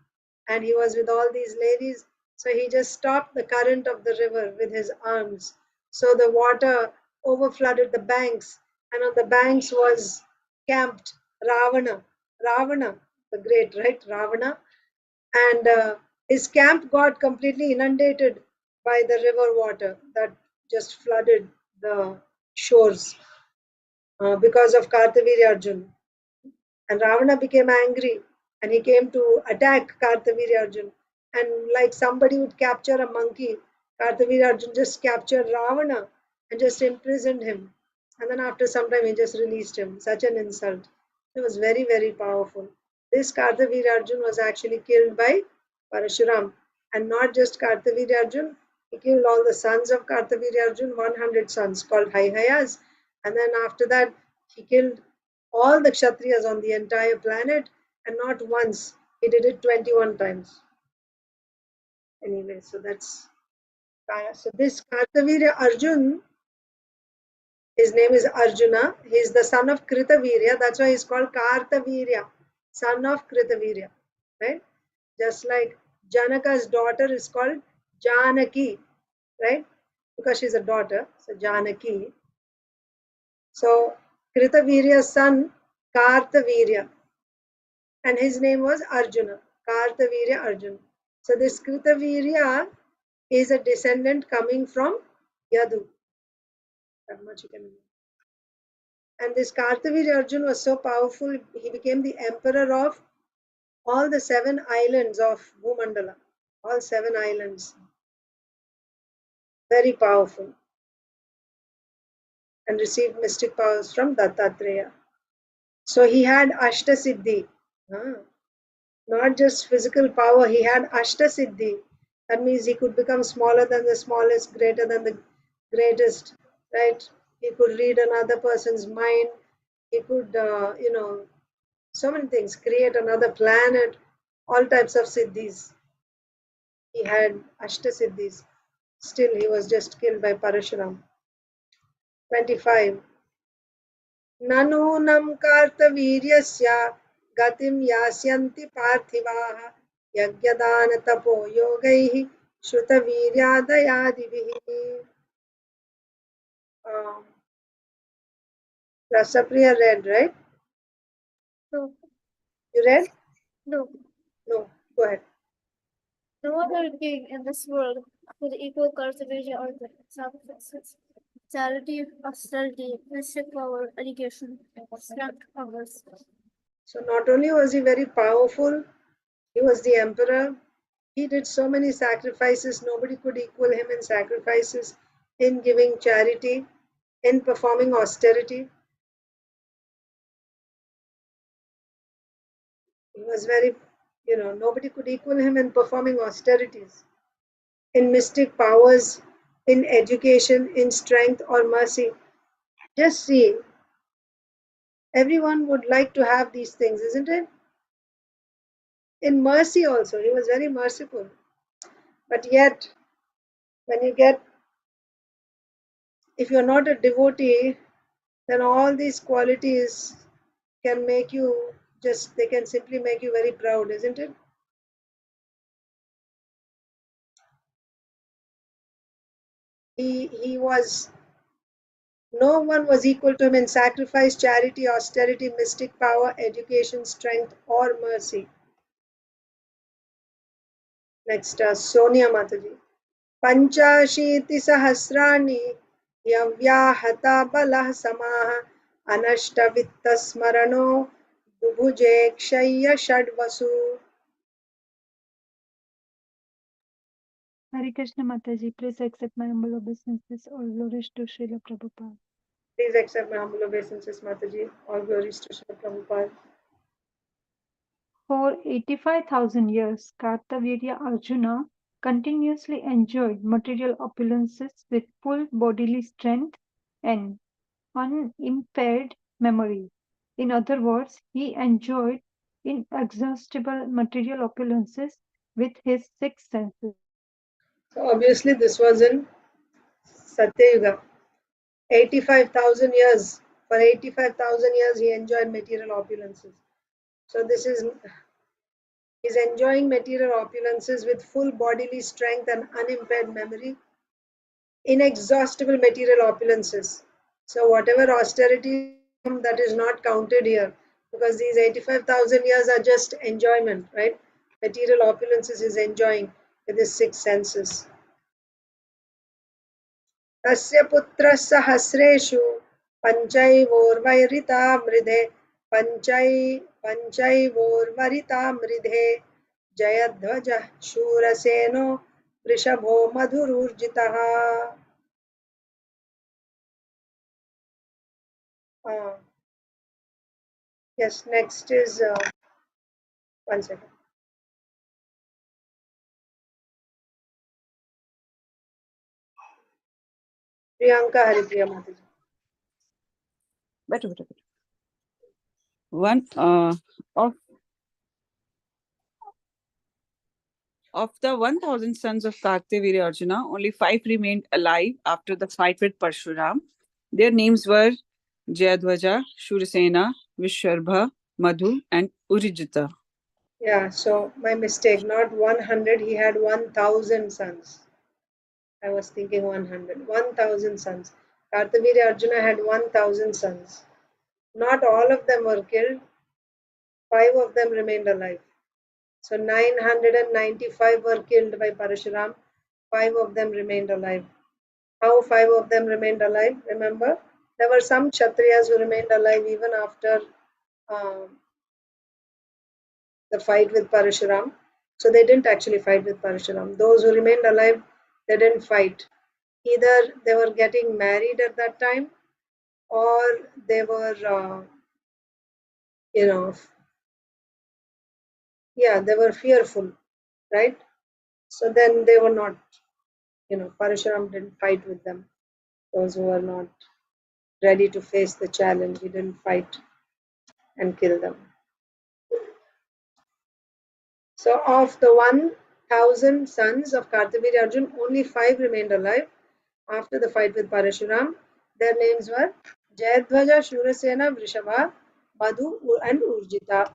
Speaker 1: and he was with all these ladies. So he just stopped the current of the river with his arms. So the water overflooded the banks, and on the banks was camped Ravana. Ravana, the great, right? Ravana. And his camp got completely inundated by the river water that just flooded the shores because of Kartavirya Arjun. And Ravana became angry and he came to attack Kartavirya Arjun.
Speaker 8: and like somebody would capture a monkey, Kartavir Arjun just captured Ravana and just imprisoned him. And then after some time, he just released him. Such an insult. It was very, very powerful. This Kartavir Arjun was actually killed by Parashuram. And not just Kartavir Arjun, he killed all the sons of Kartavir Arjun, 100 sons called Haihayas. And then after that, he killed all the Kshatriyas on the entire planet, and not once. He did it 21 times. Anyway, so that's so this Kartavirya Arjun, his name is Arjuna. He is the son of Kritavirya. That's why he's called Kartavirya, son of Kritavirya. Right? Just like Janaka's daughter is called Janaki, right? Because she's a daughter, so Janaki. So Kritavirya's son Kartavirya, and his name was Arjuna, Kartavirya Arjuna. So this Kritavirya is a descendant coming from Yadu. That much you can know. And this Kartavirya Arjuna was so powerful, he became the emperor of all the 7 islands of Bhumandala. All 7 islands. Very powerful. And received mystic powers from Dattatreya. So he had Ashta Siddhi. Not just physical power, he had Ashta Siddhi. That means he could become smaller than the smallest, greater than the greatest, right? He could read another person's mind. He could, so many things, create another planet, all types of siddhis. He had Ashta Siddhis. Still, he was just killed by Parashuram. 25. Nanunam kartaviryasya gatim yasyanti parthivaha yagyadana tapo yogaihi Shrutaviryadayadivihi. Rasapriya read, right?
Speaker 5: No.
Speaker 8: You read?
Speaker 5: No.
Speaker 8: No. Go ahead.
Speaker 5: No other king in this world could equal Kartavirya or the sacrifices. Charity, austerity, mystic power, education, strength, others.
Speaker 8: So not only was he very powerful, he was the emperor. He did so many sacrifices. Nobody could equal him in sacrifices, in giving charity, in performing austerity. He was very, nobody could equal him in performing austerities, in mystic powers, in education, in strength or mercy. Just see, everyone would like to have these things, isn't it? In mercy also, he was very merciful. But yet, when you get, if you're not a devotee, then all these qualities can make you they can simply make you very proud, isn't it? He was, no one was equal to him in sacrifice, charity, austerity, mystic power, education, strength, or mercy. Next, Sonia Mataji. Panchashiti sahasrani yavyahata balah samaha anashta vitta smarano dubhuje kshaya shadvasu.
Speaker 9: Hare Krishna Mataji, please accept my humble obeisances. All glories to Srila Prabhupada.
Speaker 8: Please accept my humble obeisances, Mataji. All glories to Srila Prabhupada.
Speaker 9: For 85,000 years, Kartavirya Arjuna continuously enjoyed material opulences with full bodily strength and unimpaired memory. In other words, he enjoyed inexhaustible material opulences with his 6 senses.
Speaker 8: So obviously this was in Satya Yuga. 85,000 years. For 85,000 years he enjoyed material opulences. So he's enjoying material opulences with full bodily strength and unimpaired memory. Inexhaustible material opulences. So whatever austerities that is not counted here, because these 85,000 years are just enjoyment, right? Material opulences is enjoying with his 6 senses. तस्य पुत्रः सहस्रेषु पञ्चैवोर्वरिता मृधे Jayadhvaja Shuraseno Vrishabho Madhururjitaha. Yes, next is one second. Priyanka Haripriya Mataji.
Speaker 6: Better. One of the 1,000 sons of Kartavirya Arjuna, only 5 remained alive after the fight with Parshuram. Their names were Jayadhvaja, Shurasena, Visharbha, Madhu, and Urijita.
Speaker 8: Yeah, so my mistake, not 100, he had 1,000 sons. I was thinking 100. 1,000 sons. Kartavirya Arjuna had 1,000 sons. Not all of them were killed, 5 of them remained alive. So 995 were killed by Parashuram, 5 of them remained alive. How 5 of them remained alive? Remember, there were some Kshatriyas who remained alive even after the fight with Parashuram. So they didn't actually fight with Parashuram. Those who remained alive, they didn't fight. Either they were getting married at that time, or they were, they were fearful, right? So then they were not, Parashuram didn't fight with them. Those who were not ready to face the challenge, he didn't fight and kill them. So of the 1,000 sons of Kartavirya Arjuna, only 5 remained alive after the fight with Parashuram. Their names were Jayadhvaja, Shurasena, Vrishabha, Madhu, and Urjita.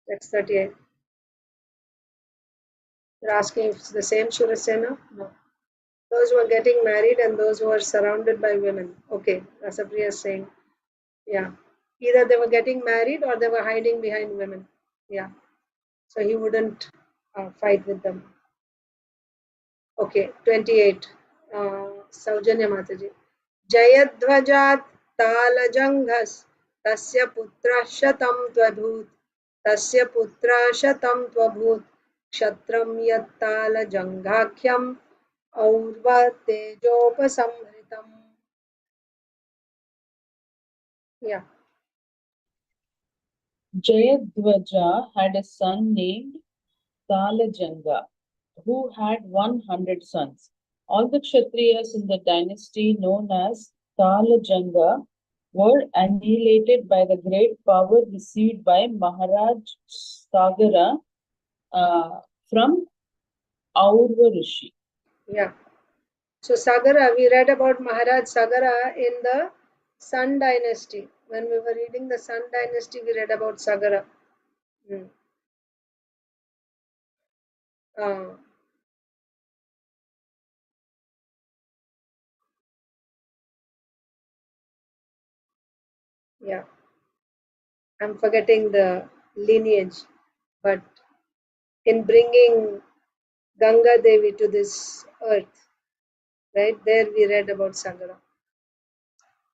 Speaker 8: That's 38. You're asking if it's the same Shurasena? No. Those who are getting married and those who are surrounded by women. Okay, Rasapriya is saying, yeah. Either they were getting married or they were hiding behind women. Yeah. So he wouldn't fight with them. Okay, 28. Saujanya Mataji. Jayadhvajat Talajanghas Tasya Putra Shatam Tvabhut Tasya Putra Shatam Tvabhut Kshatram Yattala Janghakyam Aurva Tejopasamhritam. Yeah.
Speaker 10: Jayadhvaja had a son named Talajanga, who had 100 sons. All the Kshatriyas in the dynasty known as Talajanga were annihilated by the great power received by Maharaj Sagara from Aurva Rishi.
Speaker 8: Yeah. So Sagara, we read about Maharaj Sagara in the Sun Dynasty. When we were reading the Sun Dynasty, we read about Sagara. Yeah. I'm forgetting the lineage, but in bringing Ganga Devi to this earth, right there we read about Sagara.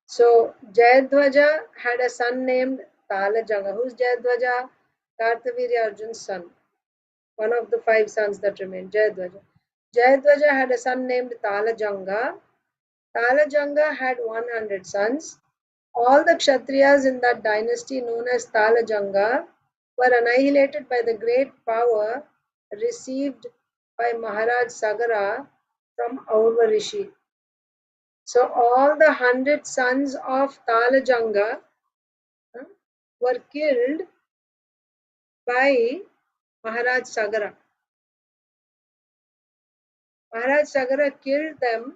Speaker 8: So Jayadhvaja had a son named Talajanga. Who's Jayadhvaja? Kartavirya Arjun's son. One of the 5 sons that remained, Jayadhvaja. Jayadhvaja had a son named Talajanga. Talajanga had 100 sons. All the Kshatriyas in that dynasty known as Talajanga were annihilated by the great power received by Maharaj Sagara from Aurva Rishi. So all the 100 sons of Talajanga were killed by Maharaj Sagara. Maharaj Sagara killed them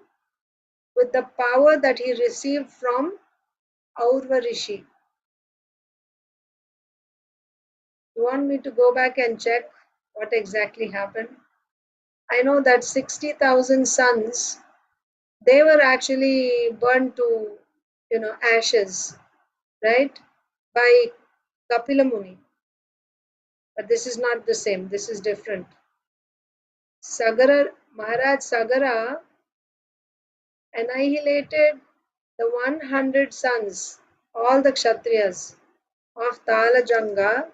Speaker 8: with the power that he received from Aurva Rishi. You want me to go back and check what exactly happened? I know that 60,000 sons, they were actually burned to, ashes, right? By Kapila Muni. But this is not the same. This is different. Maharaj Sagara annihilated the 100 sons, all the Kshatriyas of Talajanga,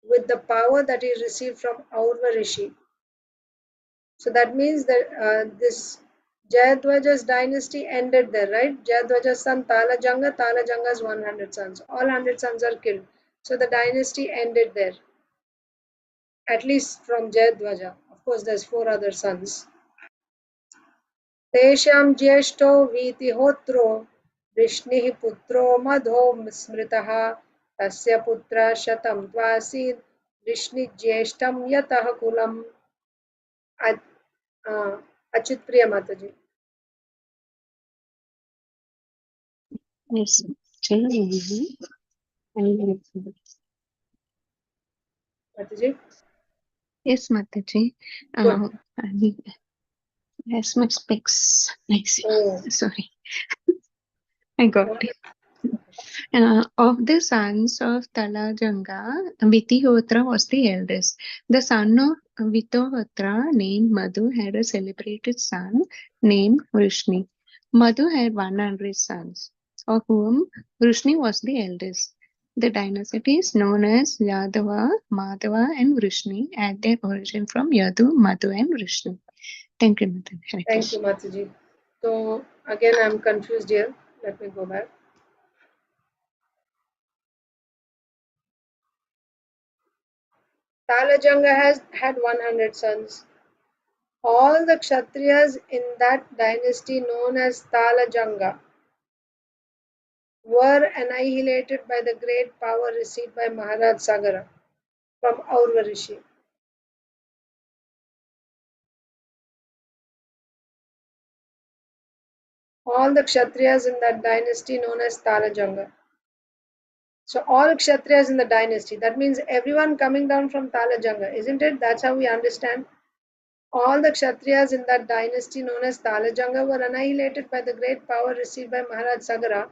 Speaker 8: with the power that he received from Aurva Rishi. So that means that this Jayadwaja's dynasty ended there, right? Jayadwaja's son Talajanga's 100 sons. All 100 sons are killed. So the dynasty ended there. At least from Jayadwaja. Of course, there's 4 other sons. तेषां ज्येष्ठो वीतिहोत्रो वृष्णिः पुत्रो मधो स्मृतः तस्य पुत्रः शतं त्वासीत् वृष्णिज्येष्ठं यतः कुलम् अच्युत प्रिया माताजी.
Speaker 2: Yes, Mataji.
Speaker 8: Mataji?
Speaker 2: Yes, Mataji.
Speaker 8: Good.
Speaker 2: Yes, my specs. Nice.
Speaker 8: Oh.
Speaker 2: Sorry. I got it. Of the sons of Talajanga, Vitihotra was the eldest. The son of Vitihotra, named Madhu, had a celebrated son named Vrishni. Madhu had 100 sons, of whom Vrishni was the eldest. The dynasty is known as Yadava, Madhava, and Vrishni at their origin from Yadu, Madhu, and Vrishni. Thank you, Matan.
Speaker 8: Thank you, Mataji. So again, I'm confused here. Let me go back. Talajanga has had 100 sons. All the Kshatriyas in that dynasty known as Talajanga were annihilated by the great power received by Maharaj Sagara from Aurva Rishi. All the Kshatriyas in that dynasty known as Talajanga. So all Kshatriyas in the dynasty, that means everyone coming down from Talajanga, isn't it? That's how we understand. All the Kshatriyas in that dynasty known as Talajanga were annihilated by the great power received by Maharaj Sagara.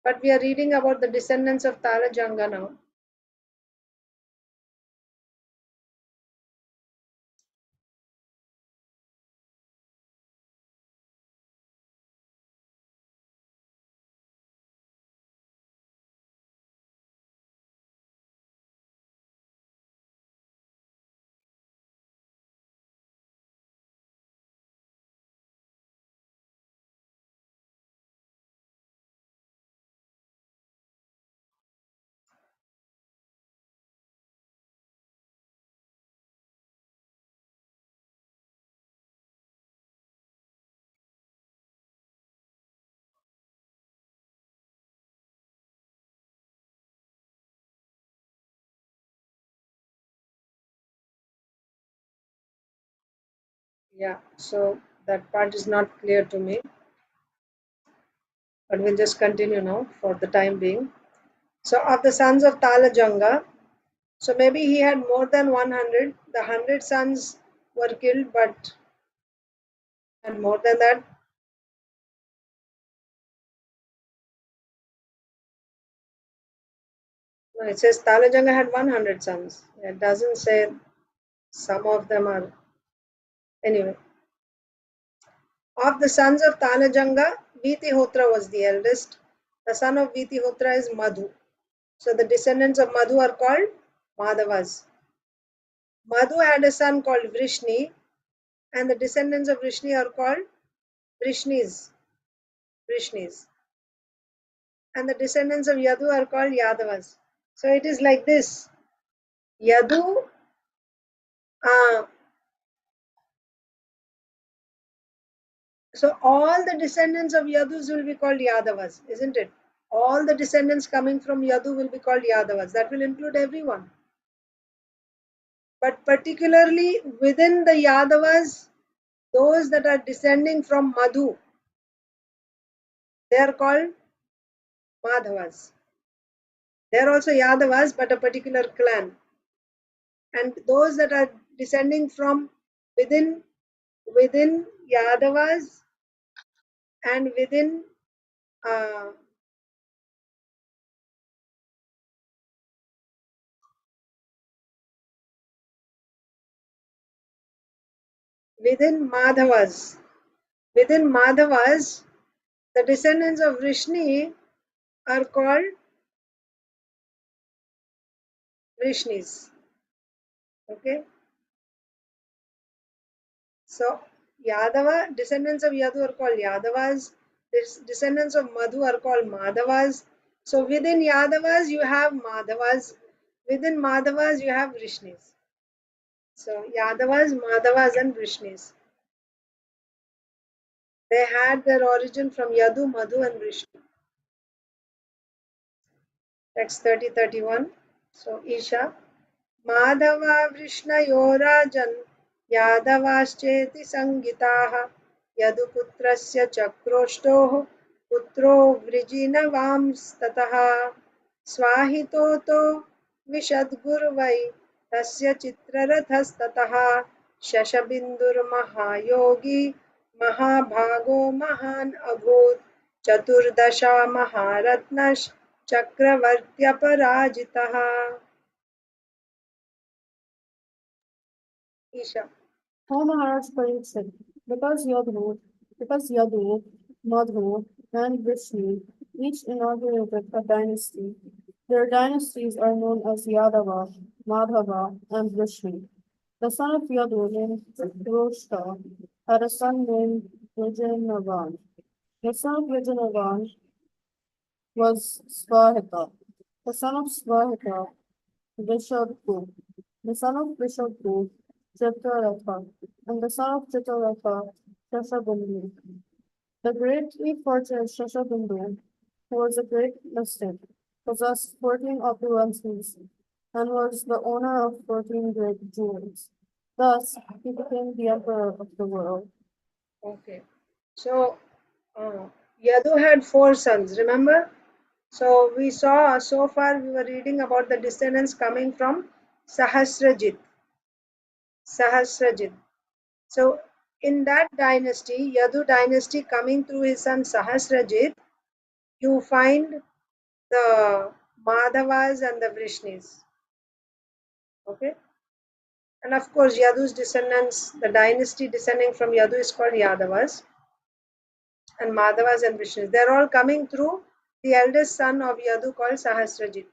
Speaker 8: But we are reading about the descendants of Talajanga now. Yeah, so that part is not clear to me. But we'll just continue now for the time being. So of the sons of Talajanga, so maybe he had more than 100. The 100 sons were killed, but and more than that. No, it says Talajanga had 100 sons. It doesn't say some of them are. Anyway. Of the sons of Talajanga, Vitihotra was the eldest. The son of Vitihotra is Madhu. So the descendants of Madhu are called Madhavas. Madhu had a son called Vrishni, and the descendants of Vrishni are called Vrishnis. And the descendants of Yadu are called Yadavas. So it is like this. Yadu, so all the descendants of Yadus will be called Yadavas, isn't it? All the descendants coming from Yadu will be called Yadavas. That will include everyone. But particularly within the Yadavas, those that are descending from Madhu, they are called Madhavas. They are also Yadavas, but a particular clan. And those that are descending from within Yadavas and within Madhavas. Within Madhavas, the descendants of Vrishni are called Vrishnis. Okay. So Yadava, descendants of Yadu are called Yadavas. Descendants of Madhu are called Madhavas. So within Yadavas you have Madhavas. Within Madhavas you have Vrishnis. So Yadavas, Madhavas and Vrishnis. They had their origin from Yadu, Madhu and Vrishni. Text 30-31. So Isha. Madhava Vrishnayo Rajan Yadavascheti Sangitaha Yaduputrasya Chakroshtoh Putro Vrijinavamstataha Swahitoto Vishadgurvai Tasya Chitrarathastataha Shashabindur Mahayogi Mahabhago Mahan Abhut Chaturdasha Maharatnash Chakravartyaparajitāha. Isha.
Speaker 3: O Maharaj Pariksit, because Yadu, Madhu, and Vishnu each inaugurated a dynasty, their dynasties are known as Yadava, Madhava, and Vishnu. The son of Yadu named Roshta had a son named Vijayanavan. The son of Vijayanavan was Svahita. The son of Svahita, Vishadku. The son of Vishadku, Jataratha. And the son of Jataratha, Shashabindu. The greatly fortunate Shashabindu, who was a great mystic, possessed 14 opulences and was the owner of 14 great jewels. Thus, he became the emperor of the world.
Speaker 8: Okay. So Yadu had 4 sons, remember? So we saw so far we were reading about the descendants coming from Sahasrajit. Sahasrajit. So in that dynasty, Yadu dynasty coming through his son Sahasrajit, you find the Madhavas and the Vrishnis. Okay. And of course, Yadu's descendants, the dynasty descending from Yadu is called Yadavas. And Madhavas and Vrishnis. They're all coming through the eldest son of Yadu called Sahasrajit.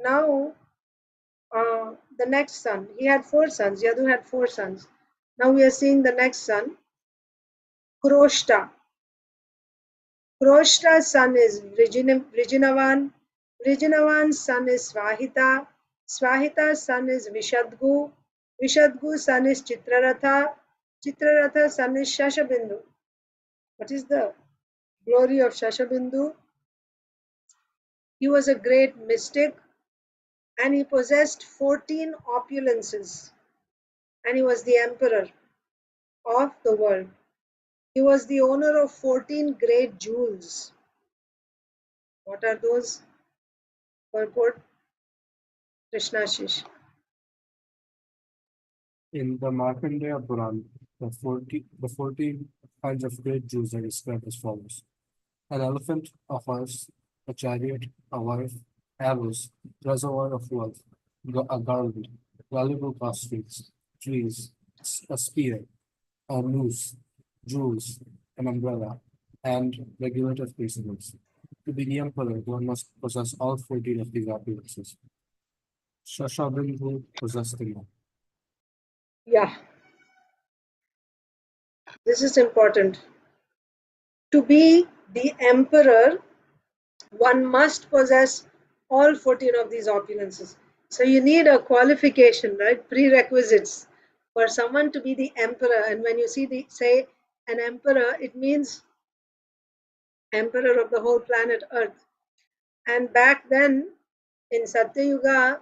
Speaker 8: Now, the next son, he had 4 sons. Yadu had 4 sons. Now we are seeing the next son, Kroshta. Kroshta's son is Vrijinavan. Vrijinavan's son is Swahita. Swahita's son is Vishadgu. Vishadgu's son is Chitraratha. Chitraratha's son is Shashabindu. What is the glory of Shashabindu? He was a great mystic and he possessed 14 opulences and he was the emperor of the world. He was the owner of 14 great jewels. What are those? Purport Krishnashish.
Speaker 4: In the Markandeya Puran, the 14 kinds of great jewels are described as follows: an elephant, a horse, a chariot, a wife, arrows, reservoir of wealth, a garland, valuable costries, trees, a spear, a noose, jewels, an umbrella, and regulative principles. To be the emperor, one must possess all 14 of these opulences. Shashabindhu possessed them all.
Speaker 8: Yeah, this is important. To be the emperor, one must possess all 14 of these opulences. So you need a qualification, right? Prerequisites for someone to be the emperor. And when you say an emperor, it means emperor of the whole planet Earth. And back then in Satyayuga,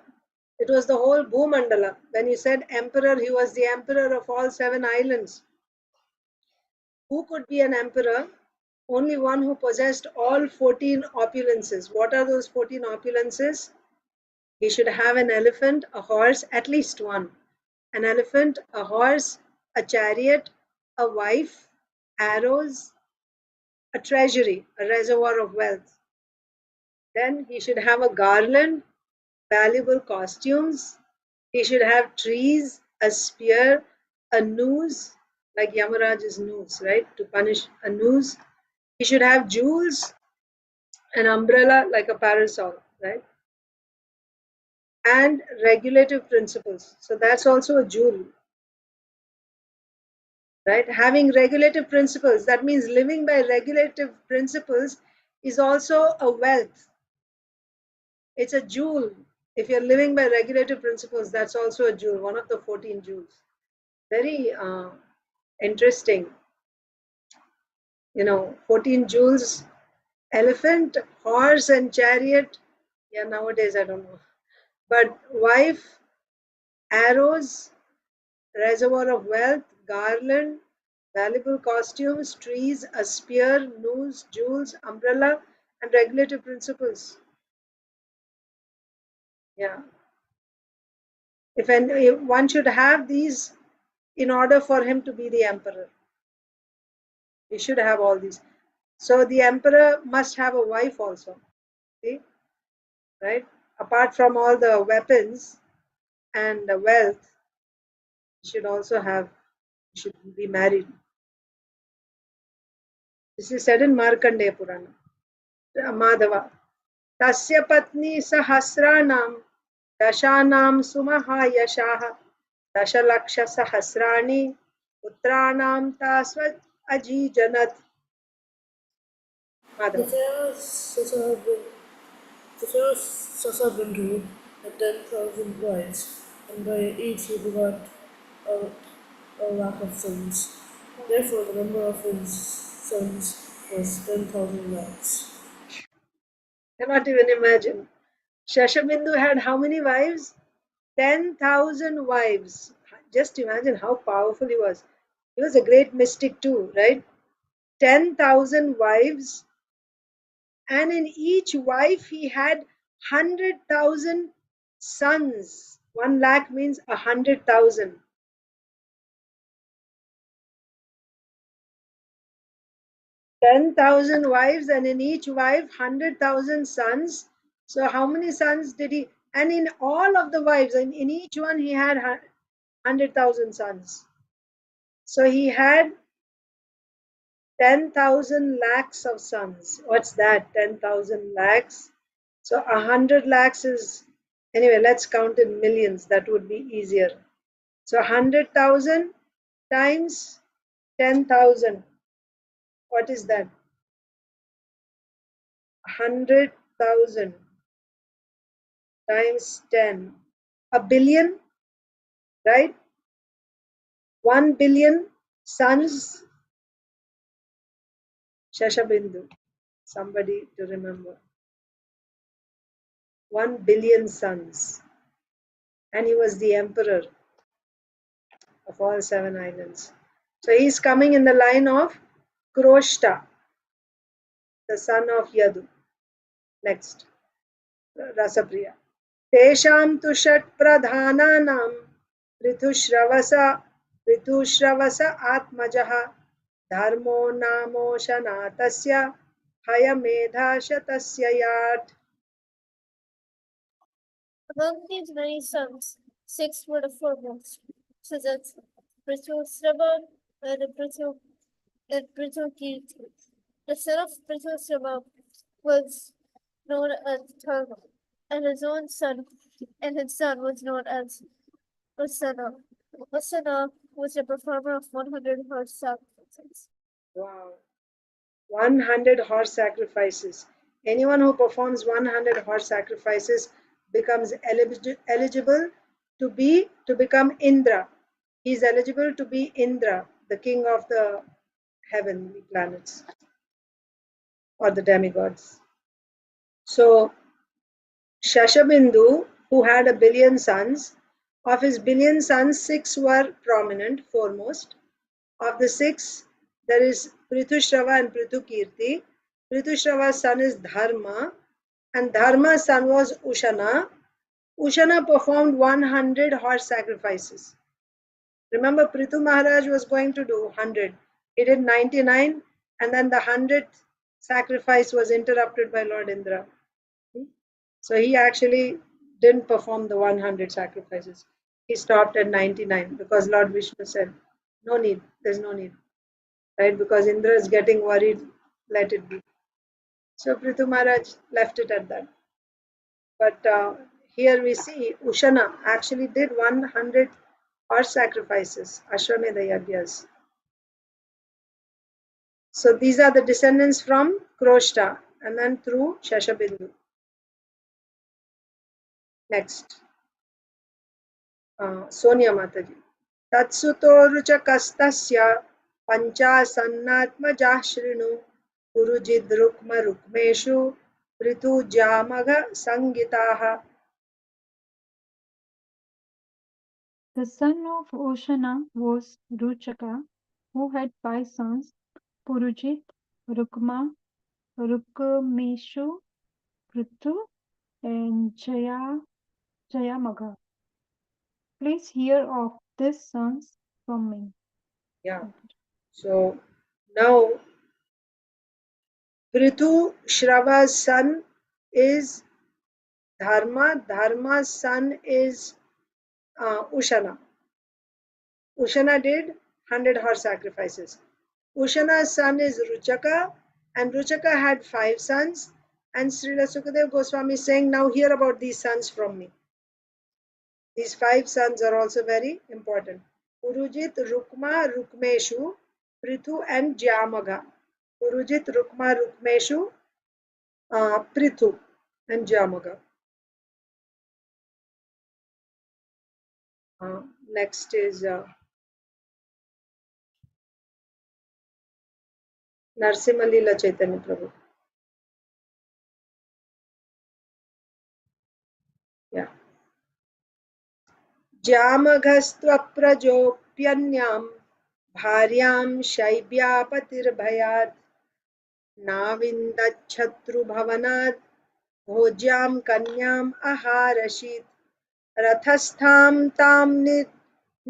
Speaker 8: it was the whole Bhumandala. When you said emperor, he was the emperor of all 7 islands. Who could be an emperor? Only one who possessed all 14 opulences. What are those 14 opulences? He should have an elephant, a horse, at least one. An elephant, a horse, a chariot, a wife, arrows, a treasury, a reservoir of wealth. Then he should have a garland, valuable costumes. He should have trees, a spear, a noose, like Yamaraj's noose, right? To punish a noose. He should have jewels, an umbrella, like a parasol, right? and regulative principles. So that's also a jewel. Right? Having regulative principles, that means living by regulative principles is also a wealth. It's a jewel. If you're living by regulative principles, that's also a jewel, one of the 14 jewels. Very interesting. 14 jewels, elephant, horse, and chariot. Yeah, nowadays I don't know. But wife, arrows, reservoir of wealth, garland, valuable costumes, trees, a spear, noose, jewels, umbrella, and regulative principles. Yeah. If one should have these in order for him to be the emperor. He should have all these. So the emperor must have a wife also. See? Right? Apart from all the weapons and the wealth, he should be married. This is said in Markandeya Purana. Madhava. Tasya patni sahasranam dashanam sumahayashaha dashalaksha sahasrani putranam tasvat ajijanat.
Speaker 7: The
Speaker 8: Madhava.
Speaker 7: Pharaoh Sasabindhu had 10,000 wives, and by each he begot a, a lakh of sons. Therefore, the number of his sons was 10,000 lakhs.
Speaker 8: Cannot even imagine. Shashabindu had how many wives? 10,000 wives. Just imagine how powerful he was. He was a great mystic too, right? 10,000 wives, and in each wife he had 100,000 sons. 1 lakh means 100,000. 10,000 wives, and in each wife 100,000 sons. So how many sons did he? And in all of the wives, in each one he had 100,000 sons. So he had 10,000 lakhs of sons. What's that? 10,000 lakhs. So 100 lakhs is, anyway, let's count in millions. That would be easier. So 100,000 times 10,000. What is that? 100,000 times 10. A billion, right? 1 billion sons. Shashabindu. Somebody to remember. 1 billion sons. And he was the emperor of all 7 islands. So he's coming in the line of Kroshta, the son of Yadu. Next, Rasapriya. Tesham tu shat pradhananam ऋतुश्रवस आत्मजः धर्मो नामोशनातस्य हयमेधाशतस्य यात्.
Speaker 5: Among these many sons, 6 were the foremost, so that Prithusrava and Prithukirti. The son of Prithusrava was known as Dharma, and his son was known as Vasana. Vasana was the performer of 100 horse sacrifices.
Speaker 8: Wow. 100 horse sacrifices. Anyone who performs 100 horse sacrifices becomes eligible to become Indra. He is eligible to be Indra, the king of the heavenly planets or the demigods. So Shashabindu, who had 1 billion sons, of his billion sons, 6 were prominent, foremost. Of the 6, there is Prithushrava and Prithukirti. Prithushrawa's son is Dharma, and Dharma's son was Ushana. Ushana performed 100 horse sacrifices. Remember, Prithu Maharaj was going to do 100. He did 99, and then the 100th sacrifice was interrupted by Lord Indra. So he actually didn't perform the 100 sacrifices. He stopped at 99 because Lord Vishnu said, no need, there's no need. Right? Because Indra is getting worried, let it be. So Prithu Maharaj left it at that. But here we see Ushana actually did 100 horse sacrifices, Ashwamedha Yagyas. So these are the descendants from Kroshta and then through Shashabindu. Next, Sonia Mataji. Tatsuto ruchakastasya panchasannatmajah shrinu Gurujid rukma rukmeshu ritu jamaga sangitaha.
Speaker 9: The son of Oshana was Ruchaka, who had 5 sons, Purujit, Rukma, Rukmeshu, Prithu, and Jayamaga. Please hear of these sons from me.
Speaker 8: Yeah. So now Prithu Shrava's son is Dharma. Dharma's son is Ushana. Ushana did 100 horse sacrifices. Ushana's son is Ruchaka, and Ruchaka had 5 sons. And Srila Sukadev Goswami is saying, now hear about these sons from me. These 5 sons are also very important. Purujit, Rukma, Rukmeshu, Prithu, and Jamaga. Purujit, Rukma, Rukmeshu, Prithu, and Jamaga. Next is Narsimha Leela Chaitanya Prabhu. Yeah. जामघस्त्वप्रजोप्यन्यां भार्यां शैब्यापतिर्भयात् नाविन्दच्छत्रुभवनात् भोज्यां कन्याम् अहारशीत् रथस्थां तां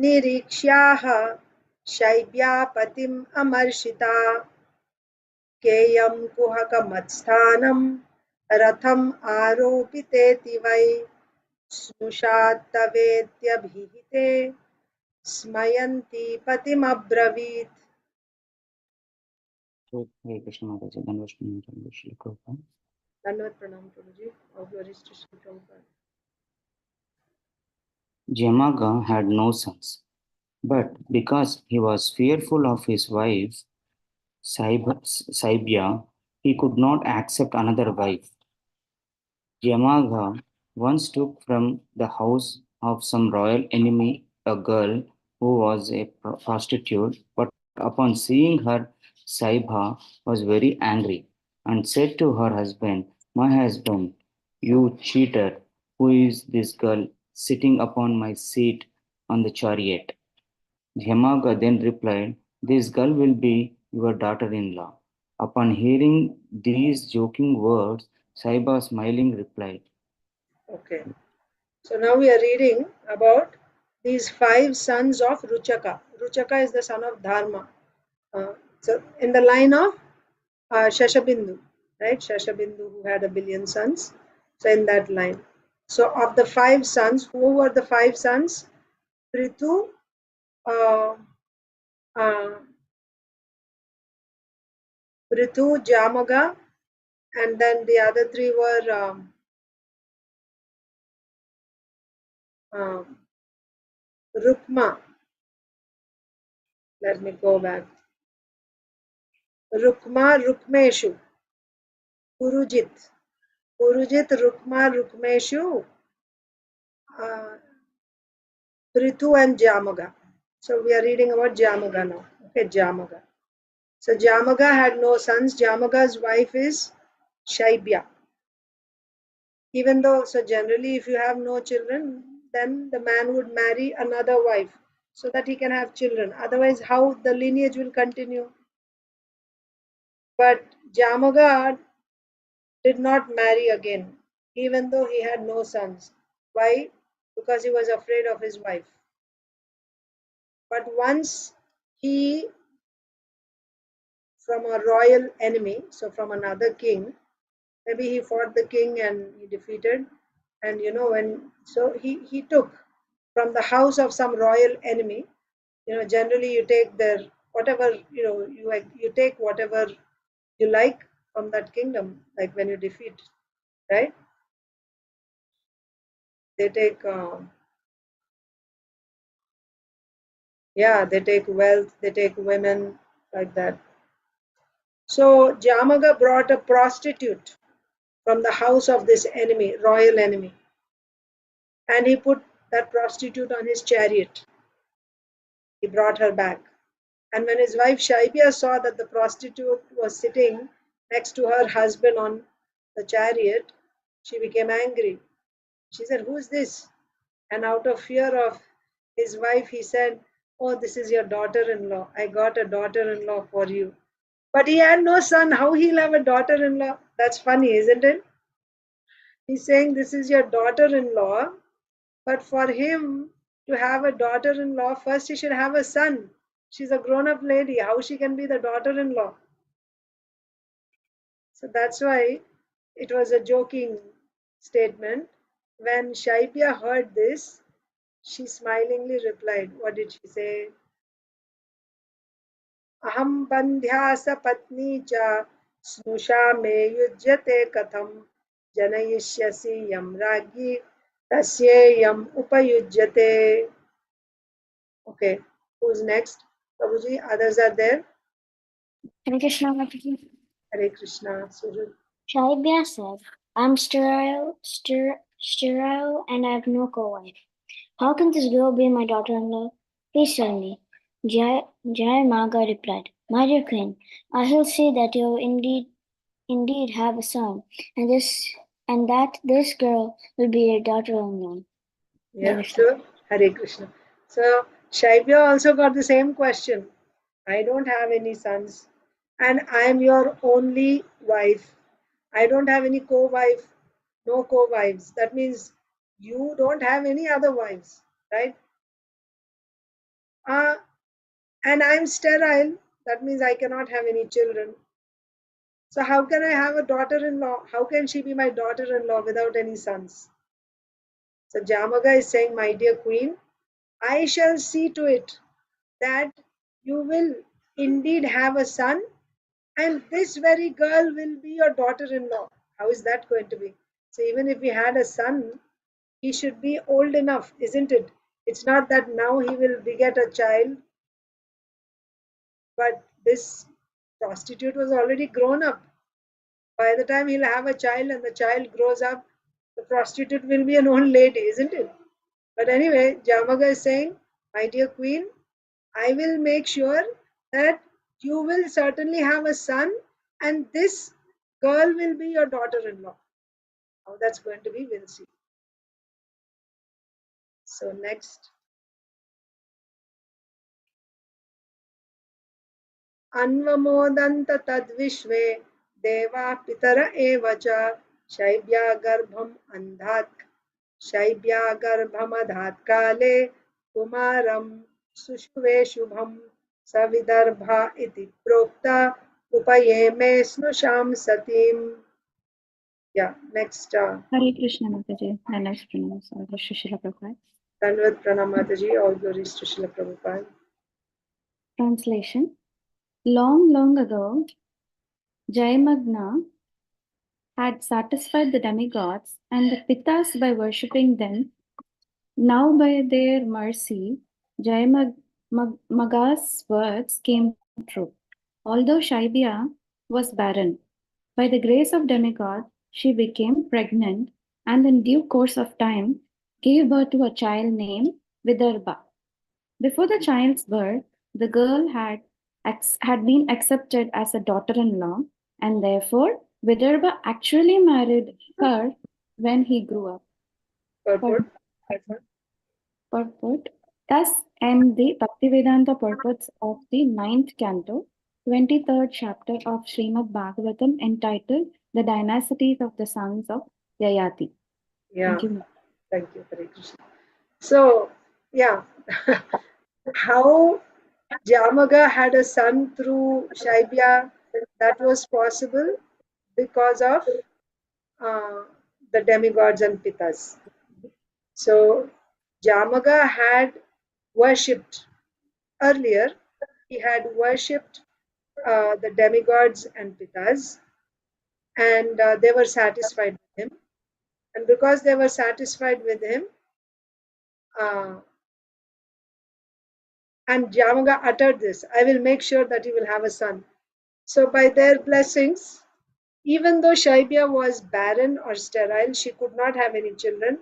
Speaker 8: निरीक्ष्याः शैब्यापतिम् अमर्षिता केयं कुहकमत्स्थानं रथम् आरोपितेति वै स्नुषात्तवेत्यभिहिते स्मयन्ती पतिमब्रवीत्.
Speaker 11: Hare Krishna Mataji, Dandavat
Speaker 8: Pranam Prabhuji. All glories to Sri Prabhupada.
Speaker 11: Jamaga had no sons, but because he was fearful of his wife, Saibya, he could not accept another wife. Jamaga once took from the house of some royal enemy a girl who was a prostitute, but upon seeing her, Saibha was very angry and said to her husband, "My husband, you cheater, who is this girl sitting upon my seat on the chariot?" Jamaga then replied, "This girl will be your daughter-in-law." Upon hearing these joking words, Saiba smiling replied.
Speaker 8: Okay. So now we are reading about these 5 sons of Ruchaka. Ruchaka is the son of Dharma. So in the line of Shashabindu, right? Shashabindu, who had 1,000,000,000 sons. So in that line. So of the 5 sons, who were the 5 sons? Prithu, Prithu, Jamaga, and then the other 3 were Rukma. Let me go back. Rukma, Rukmeshu. Purujit, Rukma, Rukmeshu, Prithu, and Jamaga. So we are reading about Jamaga now. Okay, Jamaga. So Jamaga had no sons. Jamaga's wife is Shaibya. Even though, so generally if you have no children, then the man would marry another wife so that he can have children. Otherwise, how the lineage will continue? But Jamaga did not marry again, even though he had no sons. Why? Because he was afraid of his wife. But once he, from a royal enemy, so from another king, maybe he fought the king and he defeated, and so he took from the house of some royal enemy. Generally you take their whatever, you take whatever you like from that kingdom, like when you defeat, right? they take they take wealth, they take women, like that. So Jamaga brought a prostitute from the house of this enemy, royal enemy, and he put that prostitute on his chariot. He brought her back. And when his wife Shaibia saw that the prostitute was sitting next to her husband on the chariot, she became angry. She said, "Who is this?" And out of fear of his wife, he said, "Oh, this is your daughter-in-law. I got a daughter-in-law for you." But he had no son. How he'll have a daughter-in-law? That's funny, isn't it? He's saying, "This is your daughter-in-law." But for him to have a daughter-in-law, first he should have a son. She's a grown-up lady. How she can be the daughter-in-law? So that's why it was a joking statement. When Shaibia heard this, she smilingly replied, what did she say? Aham bandhya sapatni cha snusha me yujyate katham janayishyasi yam ragi tasye yam upayujyate. Okay, who's next? Prabhuji, others are there.
Speaker 12: Hare Krishna, Mataji.
Speaker 8: Hare Krishna, Sujit.
Speaker 12: Shaibya said, I'm sterile, and I have no co-wife. How can this girl be my daughter-in-law? Please tell me. Jai Maga replied, My dear queen, I will see that you indeed have a son, and that this girl will be your daughter-in-law.
Speaker 8: Yeah, so Hare Krishna. So Shaibya also got the same question. I don't have any sons, and I am your only wife. I don't have any co-wife, no co-wives. That means you don't have any other wives, right? And I'm sterile. That means I cannot have any children. So how can I have a daughter-in-law? How can she be my daughter-in-law without any sons? So Jamaga is saying, my dear queen, I shall see to it that you will indeed have a son, and this very girl will be your daughter-in-law. How is that going to be? So even if he had a son, he should be old enough, isn't it? It's not that now he will beget a child, but this prostitute was already grown up. By the time he'll have a child and the child grows up, the prostitute will be an old lady, isn't it? But anyway, Jamaga is saying, my dear queen, I will make sure that you will certainly have a son, and this girl will be your daughter-in-law. How that's going to be, we'll see. So next. अन्वमोदन्त तद्विश्वे देवा पितर एव च शैब्यागर्भम् अन्धात् शैब्यागर्भमधात् काले कुमारं सुषुवे शुभं सविदर्भा इति प्रोक्ता उपयेमे स्नुषां सतीम्. Yeah, next.
Speaker 2: Hare Krishna Mataji. The next pronounce Srila Prabhupada.
Speaker 8: Dandavat Pranam Mataji, all glories to Srila Prabhupada.
Speaker 2: Translation. Long ago, Jayamagna had satisfied the demigods and the Pitas by worshipping them. Now by their mercy, Jayamaga's words came true. Although Shaibya was barren, by the grace of demigod, she became pregnant and in due course of time gave birth to a child named Vidarbha. Before the child's birth, the girl had been accepted as a daughter-in-law, and therefore Vidarbha actually married her when he grew up. Purport. Thus end the Bhaktivedanta purports of the 9th canto, 23rd chapter of Srimad Bhagavatam, entitled The Dynasties of the Sons of Yayati.
Speaker 8: Yeah. Thank you, Hare Krishna. So, yeah, how Jamaga had a son through Shaibya, that was possible because of the demigods and Pitas. So, Jamaga had worshipped earlier, he had worshipped the demigods and Pitas, and they were satisfied with him. And because they were satisfied with him, and Jamaga uttered this, I will make sure that he will have a son. So by their blessings, even though Shaibya was barren or sterile, she could not have any children.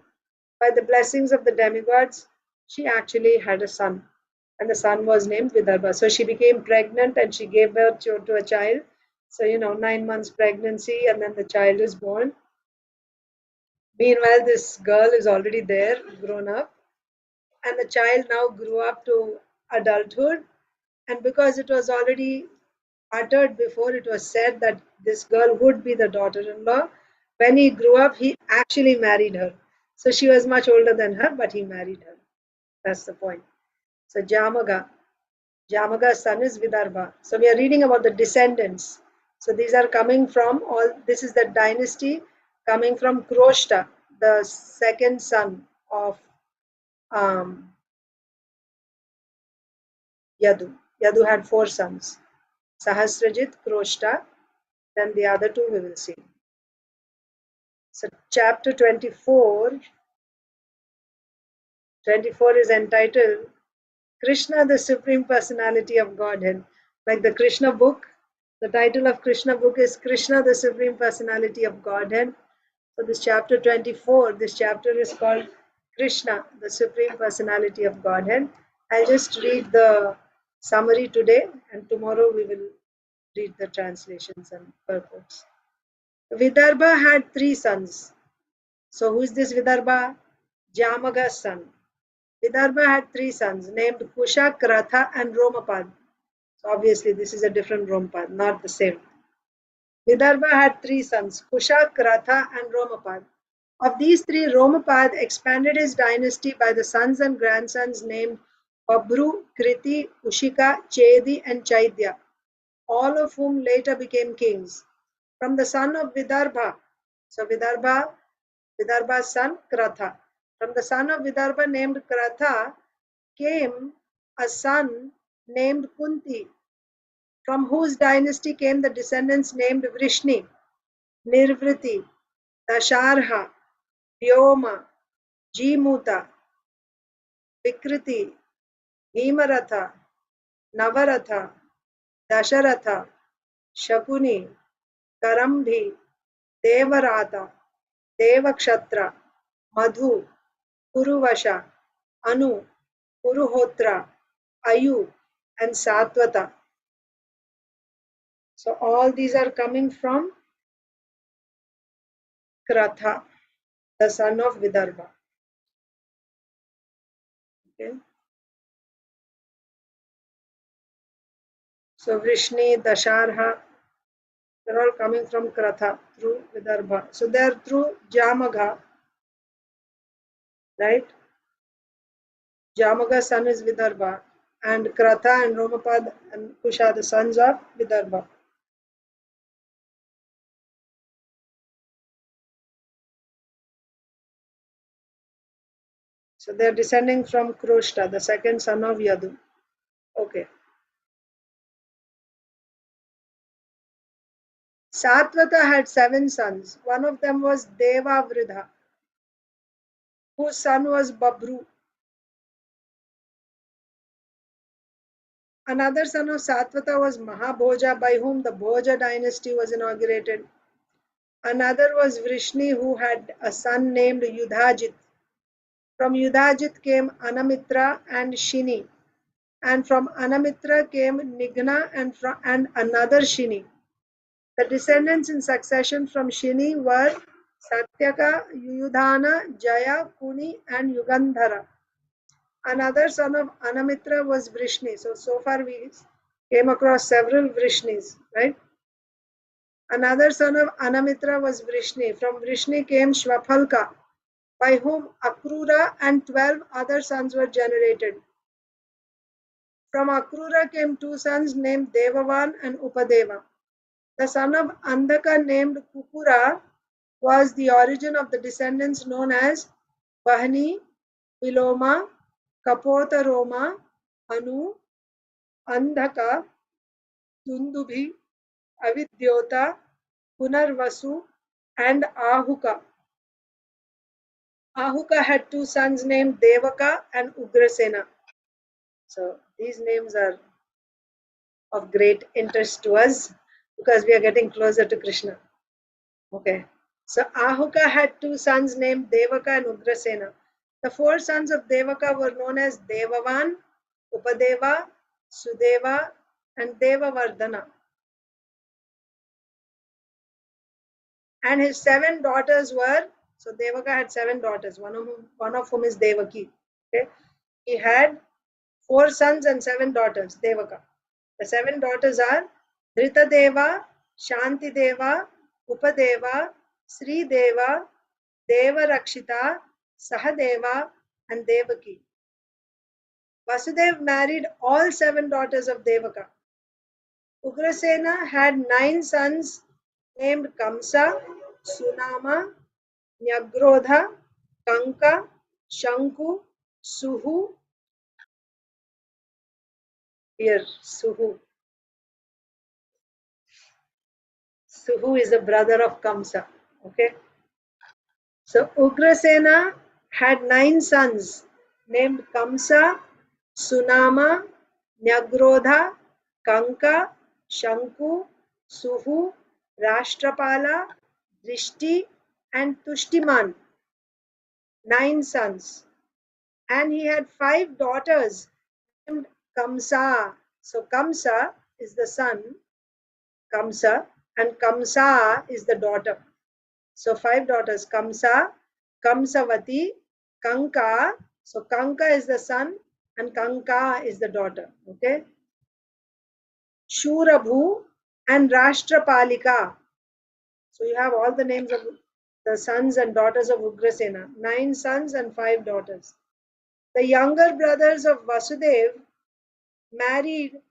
Speaker 8: By the blessings of the demigods, she actually had a son. And the son was named Vidarbha. So she became pregnant and she gave birth to a child. So, 9 months pregnancy, and then the child is born. Meanwhile, this girl is already there, grown up. And the child now grew up to adulthood. And because it was already uttered before, it was said that this girl would be the daughter-in-law. When he grew up, he actually married her. So she was much older than her, but he married her. That's the point. So Jamaga's son is Vidarbha. So we are reading about the descendants. So these are coming from this is the dynasty coming from Kroshta, the second son of Yadu. Yadu had 4 sons: Sahasrajit, Kroshta, then the other 2 we will see. So chapter 24 is entitled Krishna, the Supreme Personality of Godhead. Like the Krishna book, the title of Krishna book is Krishna, the Supreme Personality of Godhead. So this chapter 24, this chapter is called Krishna, the Supreme Personality of Godhead. I'll just read the summary today, and tomorrow we will read the translations and purports. Vidarbha had 3 sons. So who is this Vidarbha? Jamaga's son. Vidarbha had 3 sons named Kusha, Kratha, and Romapad. So obviously this is a different Romapad, not the same. Vidarbha had 3 sons, Kusha, Kratha, and Romapad. Of these 3, Romapad expanded his dynasty by the sons and grandsons named Babru, Kriti, Ushika, Chedi, and Chaitya, all of whom later became kings. From the son of Vidarbha, so Vidarbha's son Kratha. From the son of Vidarbha named Kratha came a son named Kunti, from whose dynasty came the descendants named Vrishni, Nirvriti, Dasharha, Vyoma, Jimuta, Vikriti, Bhimaratha, Navaratha, Dasharatha, Shakuni, Karambhi, Devarata, Devakshatra, Madhu, Kuruvasha, Anu, Puruhotra, Ayu, and Satvata. So all these are coming from Kratha, the son of Vidarbha. Okay. So Vrishni, Dasharha, they're all coming from Kratha through Vidarbha. So they're through Jamagha, right? Jamaga's son is Vidarbha, and Kratha and Romapad and Kusha, the sons of Vidarbha. So they're descending from Kroshta, the second son of Yadu. Okay. Satvata had 7 sons. One of them was Devavridha, whose son was Babru. Another son of Satvata was Mahabhoja, by whom the Bhoja dynasty was inaugurated. Another was Vrishni, who had a son named Yudhajit. From Yudhajit came Anamitra and Shini, and from Anamitra came Nigna and another Shini. The descendants in succession from Shini were Satyaka, Yudhana, Jaya, Kuni, and Yugandhara. Another son of Anamitra was Vrishni. So far we came across several Vrishnis, right? Another son of Anamitra was Vrishni. From Vrishni came Shvaphalka, by whom Akrura and 12 other sons were generated. From Akrura came 2 sons named Devavan and Upadeva. The son of Andhaka named Kukura was the origin of the descendants known as Bahani, Viloma, Kapota Roma, Anu, Andhaka, Dundubhi, Avidyota, Punarvasu, and Ahuka. Ahuka had two sons named Devaka and Ugrasena. So these names are of great interest to us because we are getting closer to Krishna. Okay. So Ahuka had two sons named Devaka and Ugrasena. The four sons of Devaka were known as Devavan, Upadeva, Sudeva, and Devavardhana. And his seven daughters were, so Devaka had seven daughters, one of whom is Devaki. Okay. He had four sons and seven daughters, Devaka. The seven daughters are Dhritadeva, Shantideva, Upadeva, Srideva, Devarakshita, Sahadeva, and Devaki. Vasudev married all seven daughters of Devaka. Ugrasena had 9 sons named Kamsa, Sunama, Nyagrodha, Kanka, Shanku, Suhu. Here, Suhu. Suhu is the brother of Kamsa. Okay. So Ugrasena had 9 sons named Kamsa, Sunama, Nyagrodha, Kanka, Shanku, Suhu, Rashtrapala, Drishti, and Tushtiman. 9 sons. And he had 5 daughters named Kamsa. So Kamsa is the son, Kamsa, and Kamsa is the daughter. So 5 daughters, Kamsa, Kamsavati, Kanka. So Kanka is the son and Kanka is the daughter. Okay. Shurabhu and Rashtrapalika. So you have all the names of the sons and daughters of Ugrasena. 9 sons and 5 daughters. The younger brothers of Vasudev married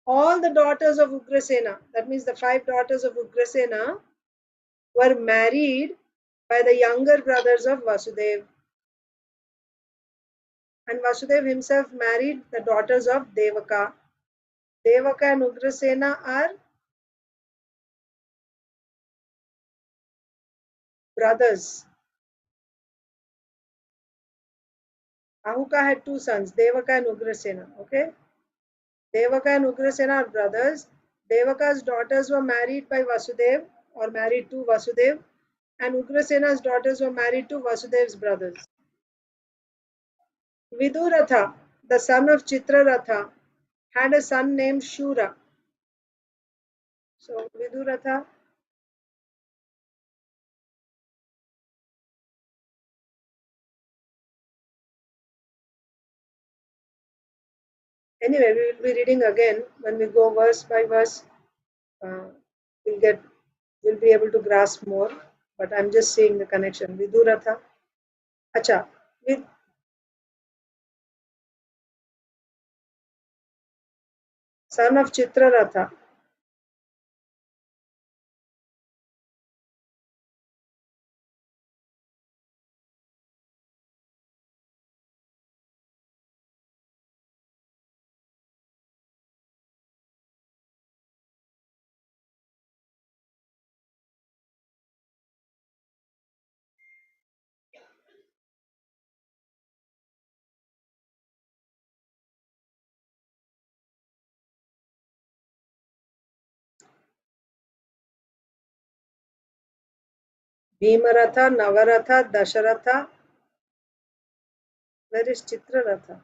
Speaker 8: all the daughters of Ugrasena. That means the 5 daughters of Ugrasena were married by the younger brothers of Vasudev. And Vasudev himself married the daughters of Devaka. Devaka and Ugrasena are brothers. Ahuka had 2 sons, Devaka and Ugrasena. Okay. Devaka and Ugrasena are brothers. Devaka's daughters were married by Vasudev or married to Vasudev, and Ugrasena's daughters were married to Vasudev's brothers. Viduratha, the son of Chitraratha, had a son named Shura. So Viduratha, anyway, we will be reading again when we go verse by verse. We'll be able to grasp more, but I'm just seeing the connection. Viduratha, acha, with son of Chitraratha. Bhimaratha, Navaratha, Dasharatha. Where is Chitraratha?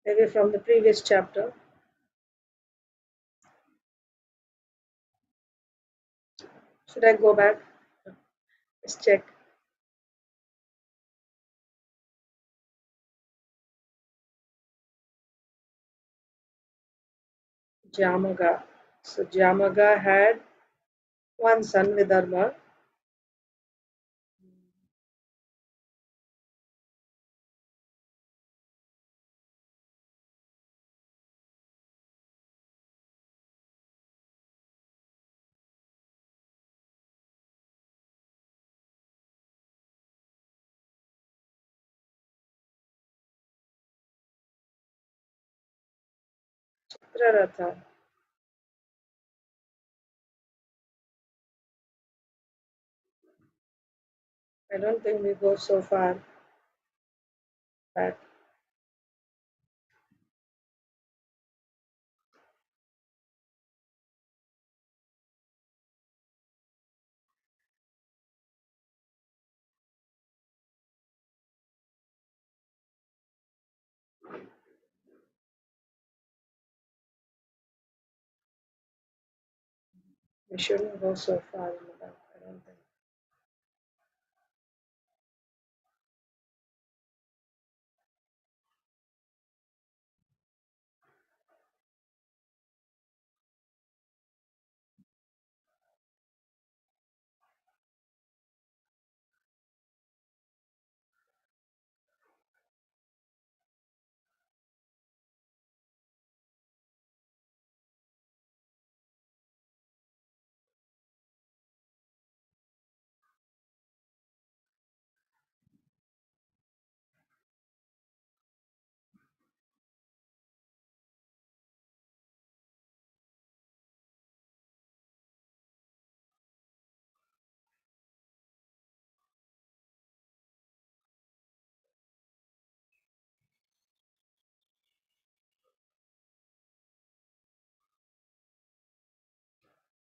Speaker 8: Maybe from the previous chapter. Should I go back? Let's check. Jamaga. So Jamaga had 1 son, Vidarbha. Chitraratha. I don't think we go so far back. We shouldn't go so far in the back, I don't think.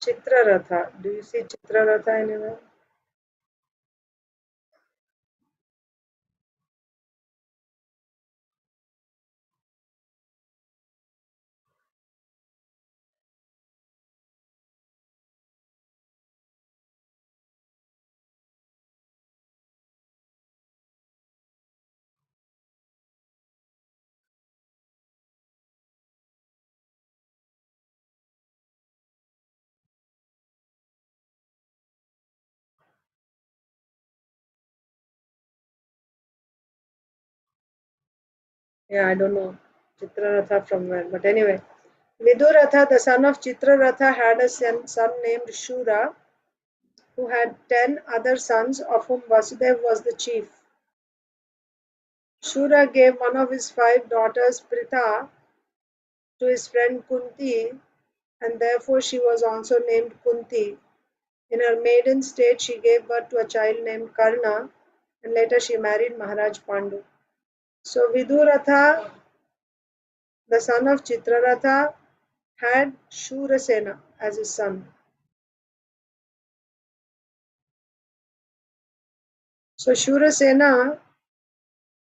Speaker 8: Chitraratha. Do you see Chitraratha anywhere? Yeah, I don't know Chitraratha from where, but anyway. Viduratha, the son of Chitraratha, had a son named Shura, who had 10 other sons, of whom Vasudeva was the chief. Shura gave one of his 5 daughters, Pritha, to his friend Kunti, and therefore she was also named Kunti. In her maiden state, she gave birth to a child named Karna, and later she married Maharaj Pandu. So Viduratha, the son of Chitraratha, had Shurasena as his son. So Shurasena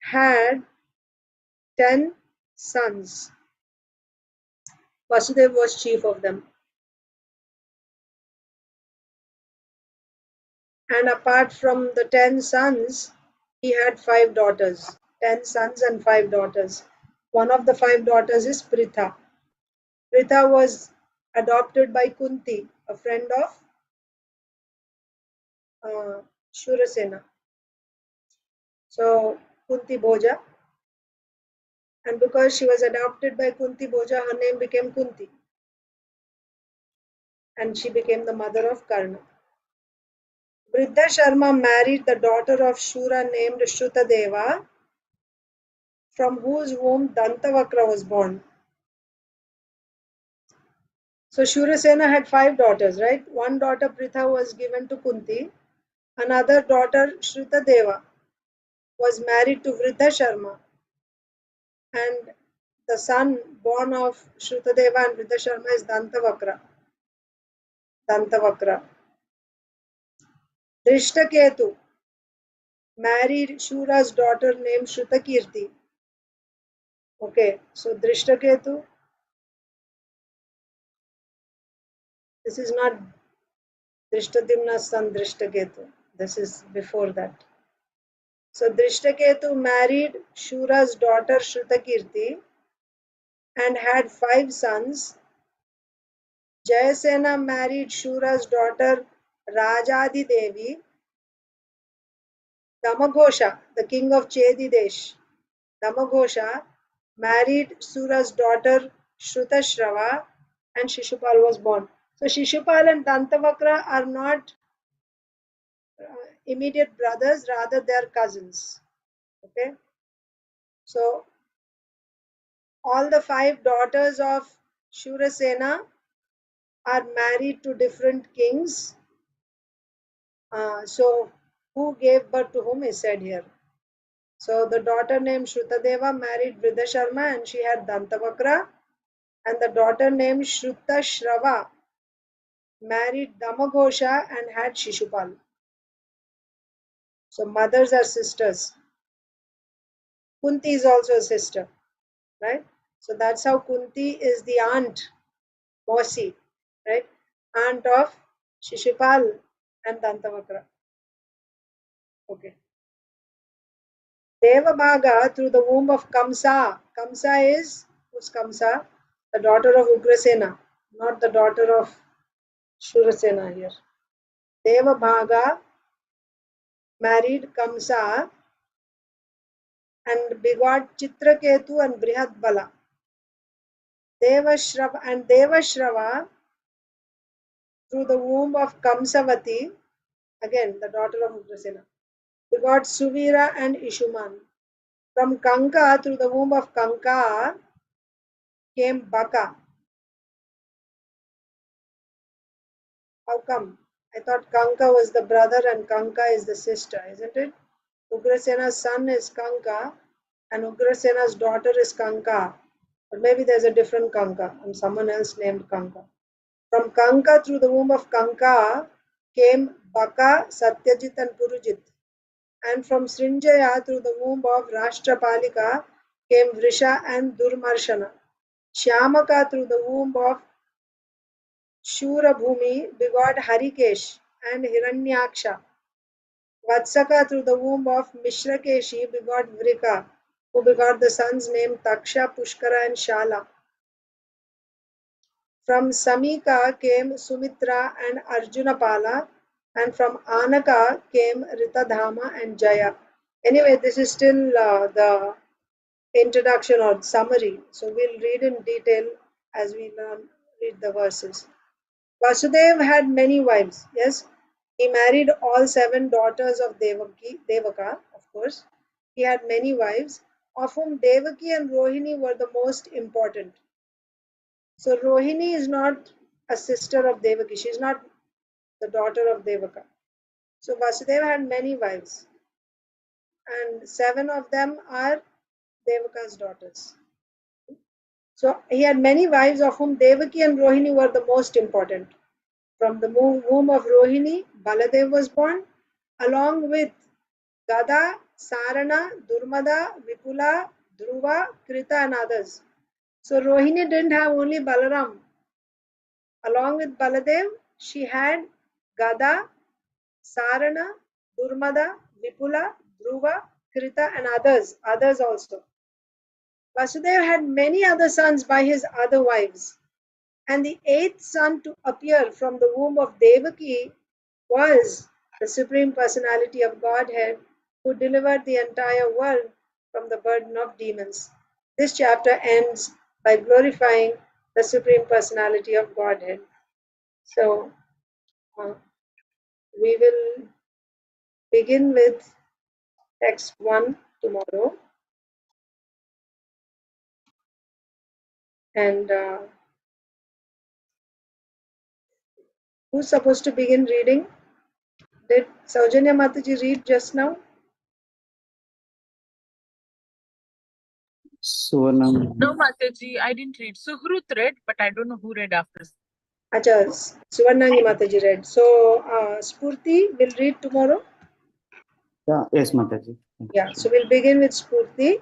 Speaker 8: had 10 sons. Vasudeva was chief of them. And apart from the 10 sons, he had 5 daughters. 10 sons and 5 daughters. One of the 5 daughters is Pritha. Pritha was adopted by Kunti, a friend of Shurasena. So Kunti Bhoja. And because she was adopted by Kunti Bhoja, her name became Kunti. And she became the mother of Karna. Vriddha Sharma married the daughter of Shura named Shrutadeva, from whose womb Dantavakra was born. So Shurasena had 5 daughters, right? One daughter Pritha was given to Kunti. Another daughter Shrutadeva was married to Vriddha Sharma. And the son born of Shrutadeva and Vriddha Sharma is Dantavakra. Dantavakra. Drishtaketu married Shura's daughter named Shrutakirti. Okay, so Drishtaketu, this is not Drishtadyumna's son Drishtaketu. This is before that. So Drishtaketu married Shura's daughter Shrutakirti and had 5 sons. Jayasena married Shura's daughter Rajadi Devi. Damaghosha, the king of Chedidesh, Damaghosha married Sura's daughter Shrutashrava, and Shishupal was born. So Shishupal and Dantavakra are not immediate brothers, rather they are cousins. Okay, so all the 5 daughters of Shurasena are married to different kings. So who gave birth to whom is said here. So the daughter named Shrutadeva married Vridhasharma and she had Dantavakra. And the daughter named Shrutashrava married Damagosha and had Shishupal. So mothers are sisters. Kunti is also a sister, right? So that's how Kunti is the aunt, Mosi, right? Aunt of Shishupal and Dantavakra. Okay. Devabhaga through the womb of Kamsa. Kamsa is, who's Kamsa? The daughter of Ugrasena, not the daughter of Shurasena here. Devabhaga married Kamsa and begot Chitraketu and Brihadbala. Devashrava through the womb of Kamsavati, again the daughter of Ugrasena, begot Suvira and Ishuman. From Kanka through the womb of Kanka came Baka. How come? I thought Kanka was the brother and Kanka is the sister, isn't it? Ugrasena's son is Kanka and Ugrasena's daughter is Kanka. But maybe there's a different Kanka and someone else named Kanka. From Kanka through the womb of Kanka came Baka, Satyajit and Purujit. And from Srinjaya through the womb of Rashtrapalika came Vrisha and Durmarshana. Shyamaka through the womb of Shurabhumi begot Harikesh and Hiranyaksha. Vatsaka through the womb of Mishrakeshi begot Vrika, who begot the sons named Taksha, Pushkara and Shala. From Samika came Sumitra and Arjunapala, and from Anaka came Ritadhama and Jaya. Anyway, this is still the introduction or summary, so we'll read in detail as we read the verses. Vasudev had many wives, yes. He married all 7 daughters of Devaka, of course. He had many wives, of whom Devaki and Rohini were the most important. So Rohini is not a sister of Devaki, she is not the daughter of Devaka. So Vasudeva had many wives, and 7 of them are Devaka's daughters. So he had many wives, of whom Devaki and Rohini were the most important. From the womb of Rohini, Baladev was born, along with Gada, Sarana, Durmada, Vipula, Dhruva, Krita, and others. So Rohini didn't have only Balaram. Along with Baladev, she had Gada, Sarana, Durmada, Vipula, Dhruva, Krita, and others also. Vasudeva had many other sons by his other wives. And the 8th son to appear from the womb of Devaki was the Supreme Personality of Godhead, who delivered the entire world from the burden of demons. This chapter ends by glorifying the Supreme Personality of Godhead. So, we will begin with text 1 tomorrow. And who's supposed to begin reading? Did Saujanya Mataji read just now?
Speaker 11: Suvarnam.
Speaker 10: No, Mataji, I didn't read. Suhrut read, but I don't know who read after.
Speaker 8: Acha, Suvarnangi Mataji read. So, Spurti will read tomorrow?
Speaker 11: Yeah, yes, Mataji.
Speaker 8: Yeah, so we'll begin with Spurti.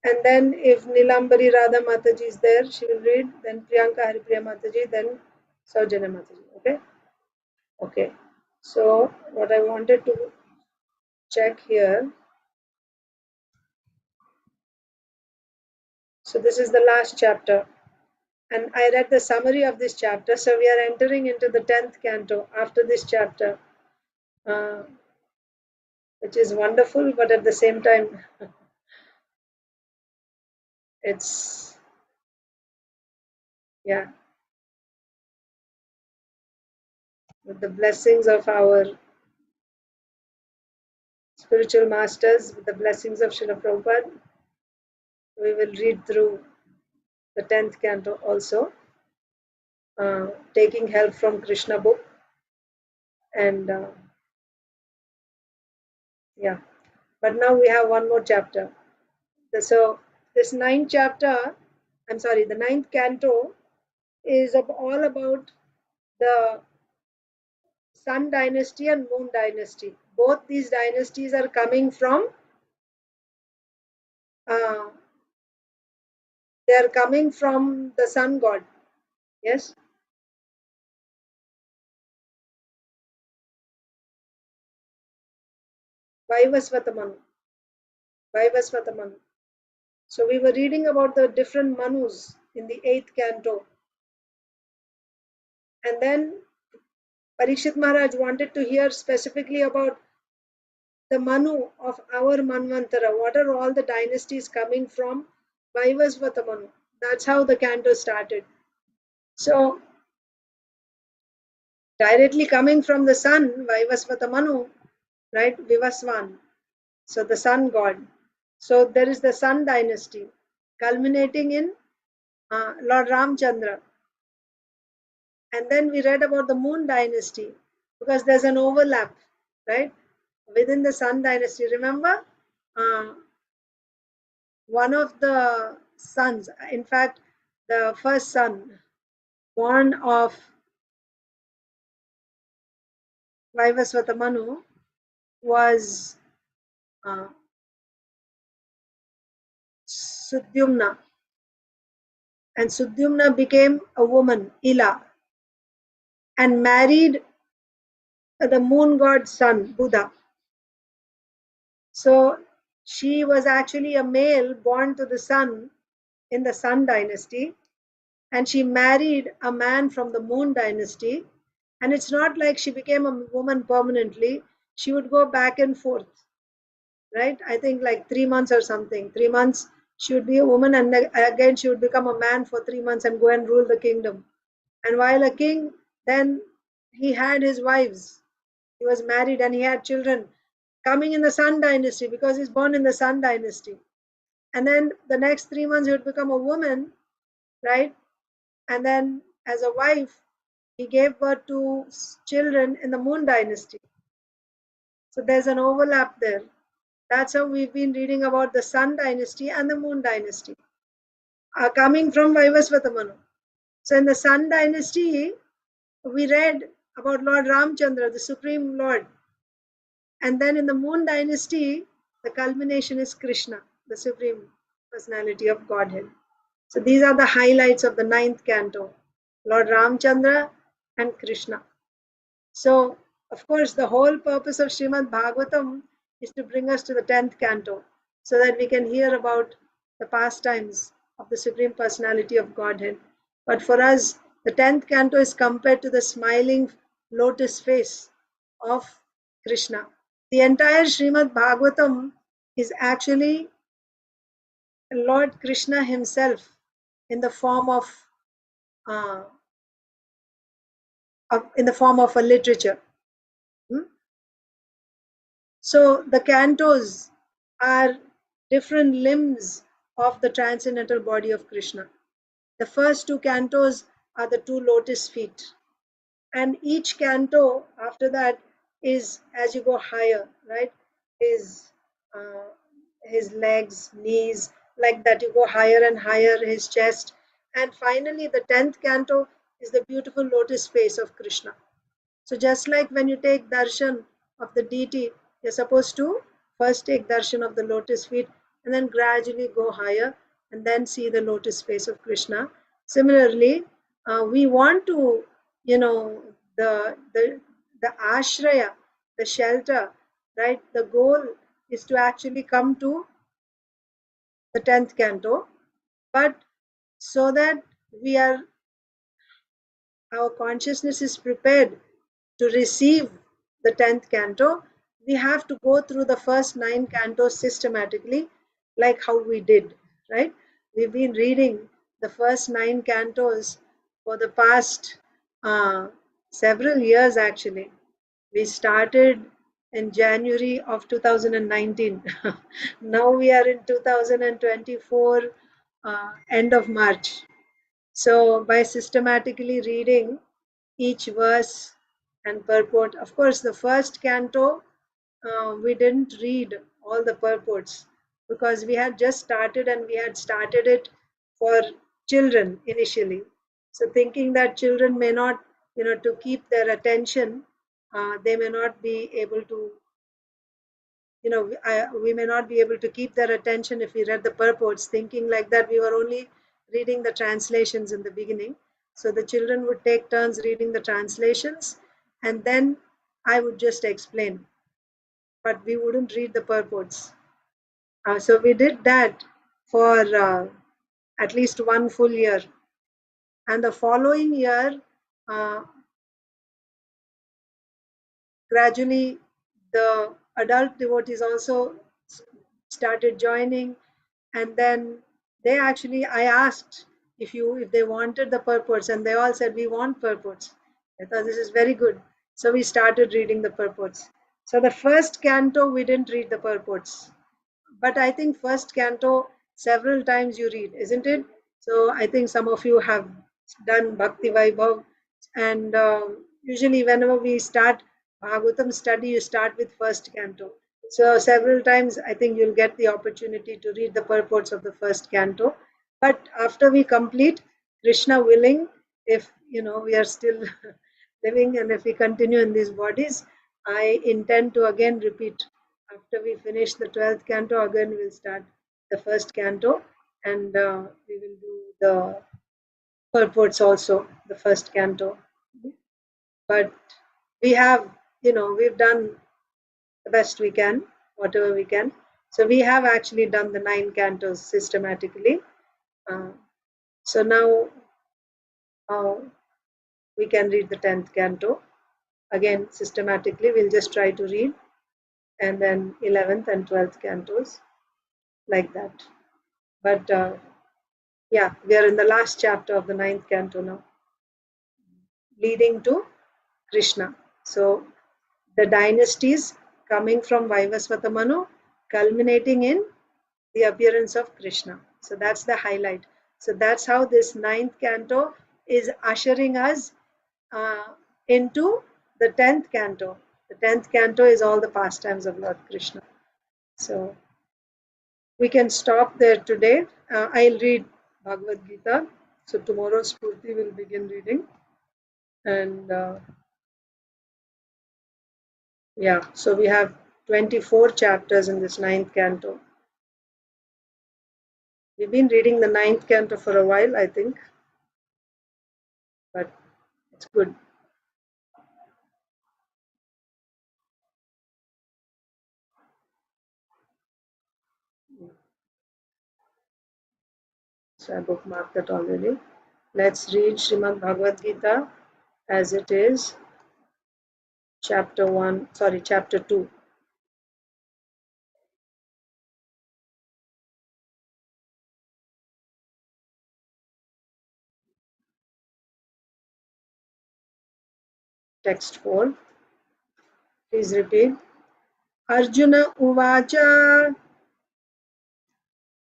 Speaker 8: And then if Nilambari Radha Mataji is there, she will read. Then Priyanka Haripriya Mataji, then Saujanya Mataji. Okay? Okay. So, what I wanted to check here. So, this is the last chapter. And I read the summary of this chapter. So, we are entering into the 10th canto after this chapter, which is wonderful, but at the same time, it's, yeah, with the blessings of our spiritual masters, with the blessings of Srila Prabhupada, we will read through the 10th canto also. taking help from Krishna book. And yeah, but now we have one more chapter. So this ninth chapter, the ninth canto is all about the Sun dynasty and Moon dynasty. Both these dynasties are coming from uh, they are coming from the sun god. Yes. Vaivasvatamanu. Vaivasvatamanu. So we were reading about the different Manus in the 8th canto. And then Parikshit Maharaj wanted to hear specifically about the Manu of our Manvantara. What are all the dynasties coming from? Vaivasvatamanu. That's how the canto started. So directly coming from the sun, Vaivasvatamanu, right? Vivasvan. So the sun god. So there is the Sun dynasty culminating in Lord Ramchandra. And then we read about the Moon dynasty because there's an overlap, right? Within the Sun dynasty. Remember, one of the sons, in fact, the first son born of Vaivasvatamanu was Sudyumna. And Sudyumna became a woman, Ila, and married the moon god's son, Buddha. So she was actually a male born to the sun in the Sun dynasty, and she married a man from the Moon dynasty. And it's not like she became a woman permanently, she would go back and forth, right? I think like 3 months or something. 3 months she would be a woman, and again she would become a man for 3 months and go and rule the kingdom. And while a king, then he had his wives, he was married and he had children coming in the Sun dynasty because he's born in the Sun dynasty. And then the next 3 months he would become a woman, right? And then as a wife, he gave birth to children in the Moon dynasty. So there's an overlap there. That's how we've been reading about the Sun dynasty and the Moon dynasty coming from Vaivasvatamanu. So in the Sun dynasty, we read about Lord Ramchandra, the Supreme Lord. And then in the Moon dynasty, the culmination is Krishna, the Supreme Personality of Godhead. So these are the highlights of the 9th canto, Lord Ramchandra and Krishna. So, of course, the whole purpose of Srimad Bhagavatam is to bring us to the 10th canto so that we can hear about the pastimes of the Supreme Personality of Godhead. But for us, the 10th canto is compared to the smiling lotus face of Krishna. The entire Srimad Bhagavatam is actually Lord Krishna himself in the form of a literature. So the cantos are different limbs of the transcendental body of Krishna. The first 2 cantos are the 2 lotus feet, and each canto after that is as you go higher, right? His legs, knees, like that, you go higher and higher, his chest, and finally the 10th canto is the beautiful lotus face of Krishna. So just like when you take darshan of the deity, you're supposed to first take darshan of the lotus feet and then gradually go higher and then see the lotus face of Krishna. Similarly, we want to, the ashraya, the shelter, right? The goal is to actually come to the 10th canto, but so that our consciousness is prepared to receive the 10th canto, we have to go through the first 9 cantos systematically, like how we did, right? We've been reading the first 9 cantos for the past several years actually. We started in January of 2019. Now we are in 2024, end of March. So by systematically reading each verse and purport, of course, the first canto, we didn't read all the purports because we had just started and we had started it for children initially. So thinking that children may not, to keep their attention, they may not be able to, we may not be able to keep their attention if we read the purports. Thinking like that, we were only reading the translations in the beginning. So the children would take turns reading the translations and then I would just explain, but we wouldn't read the purports. So we did that for at least one full year. And the following year, gradually the adult devotees also started joining, and then I asked if they wanted the purports, and they all said we want purports. I thought this is very good, so we started reading the purports. So the first canto we didn't read the purports, but I think first canto several times you read, isn't it? So I think some of you have done Bhakti Vaibhav, and usually whenever we start Bhagavatam study, you start with first canto. So several times I think you'll get the opportunity to read the purports of the first canto. But after we complete, Krishna willing, if we are still living and if we continue in these bodies, I intend to again repeat. After we finish the 12th canto, again we'll start the first canto, and we will do the purports also, the first canto. But we have, we've done the best we can, whatever we can. So we have actually done the 9 cantos systematically. So now we can read the 10th canto. Again, systematically, we'll just try to read, and then 11th and 12th cantos, like that. But yeah, we are in the last chapter of the 9th canto now, leading to Krishna. So the dynasties coming from Vaivasvata Manu, culminating in the appearance of Krishna. So that's the highlight. So that's how this 9th canto is ushering us into the 10th canto. The 10th canto is all the pastimes of Lord Krishna. So we can stop there today. I'll read Bhagavad Gita. So tomorrow Spurti will begin reading. And yeah, so we have 24 chapters in this 9th canto. We've been reading the 9th canto for a while, I think, but it's good. So I bookmarked that already. Let's read Srimad Bhagavad Gita as it is, chapter 2. Text 4. Please repeat. Arjuna Uvacha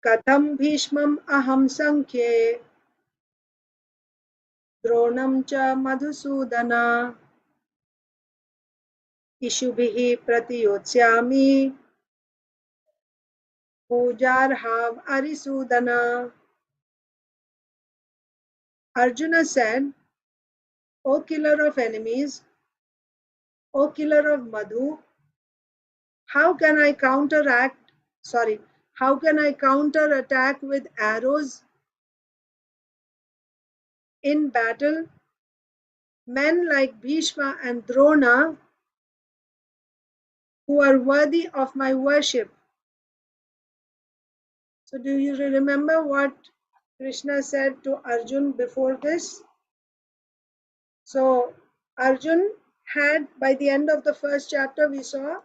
Speaker 8: Katham Bhishmam Aham Sankhye Dronam Cha Madhusudana Ishubhihi Pratiyotsyami Pujarhav Arisudana. Arjuna said, O killer of enemies, O killer of Madhu, how can I counterattack with arrows in battle men like Bhishma and Drona who are worthy of my worship? So do you remember what Krishna said to Arjun before this? So Arjun had, by the end of the first chapter, we saw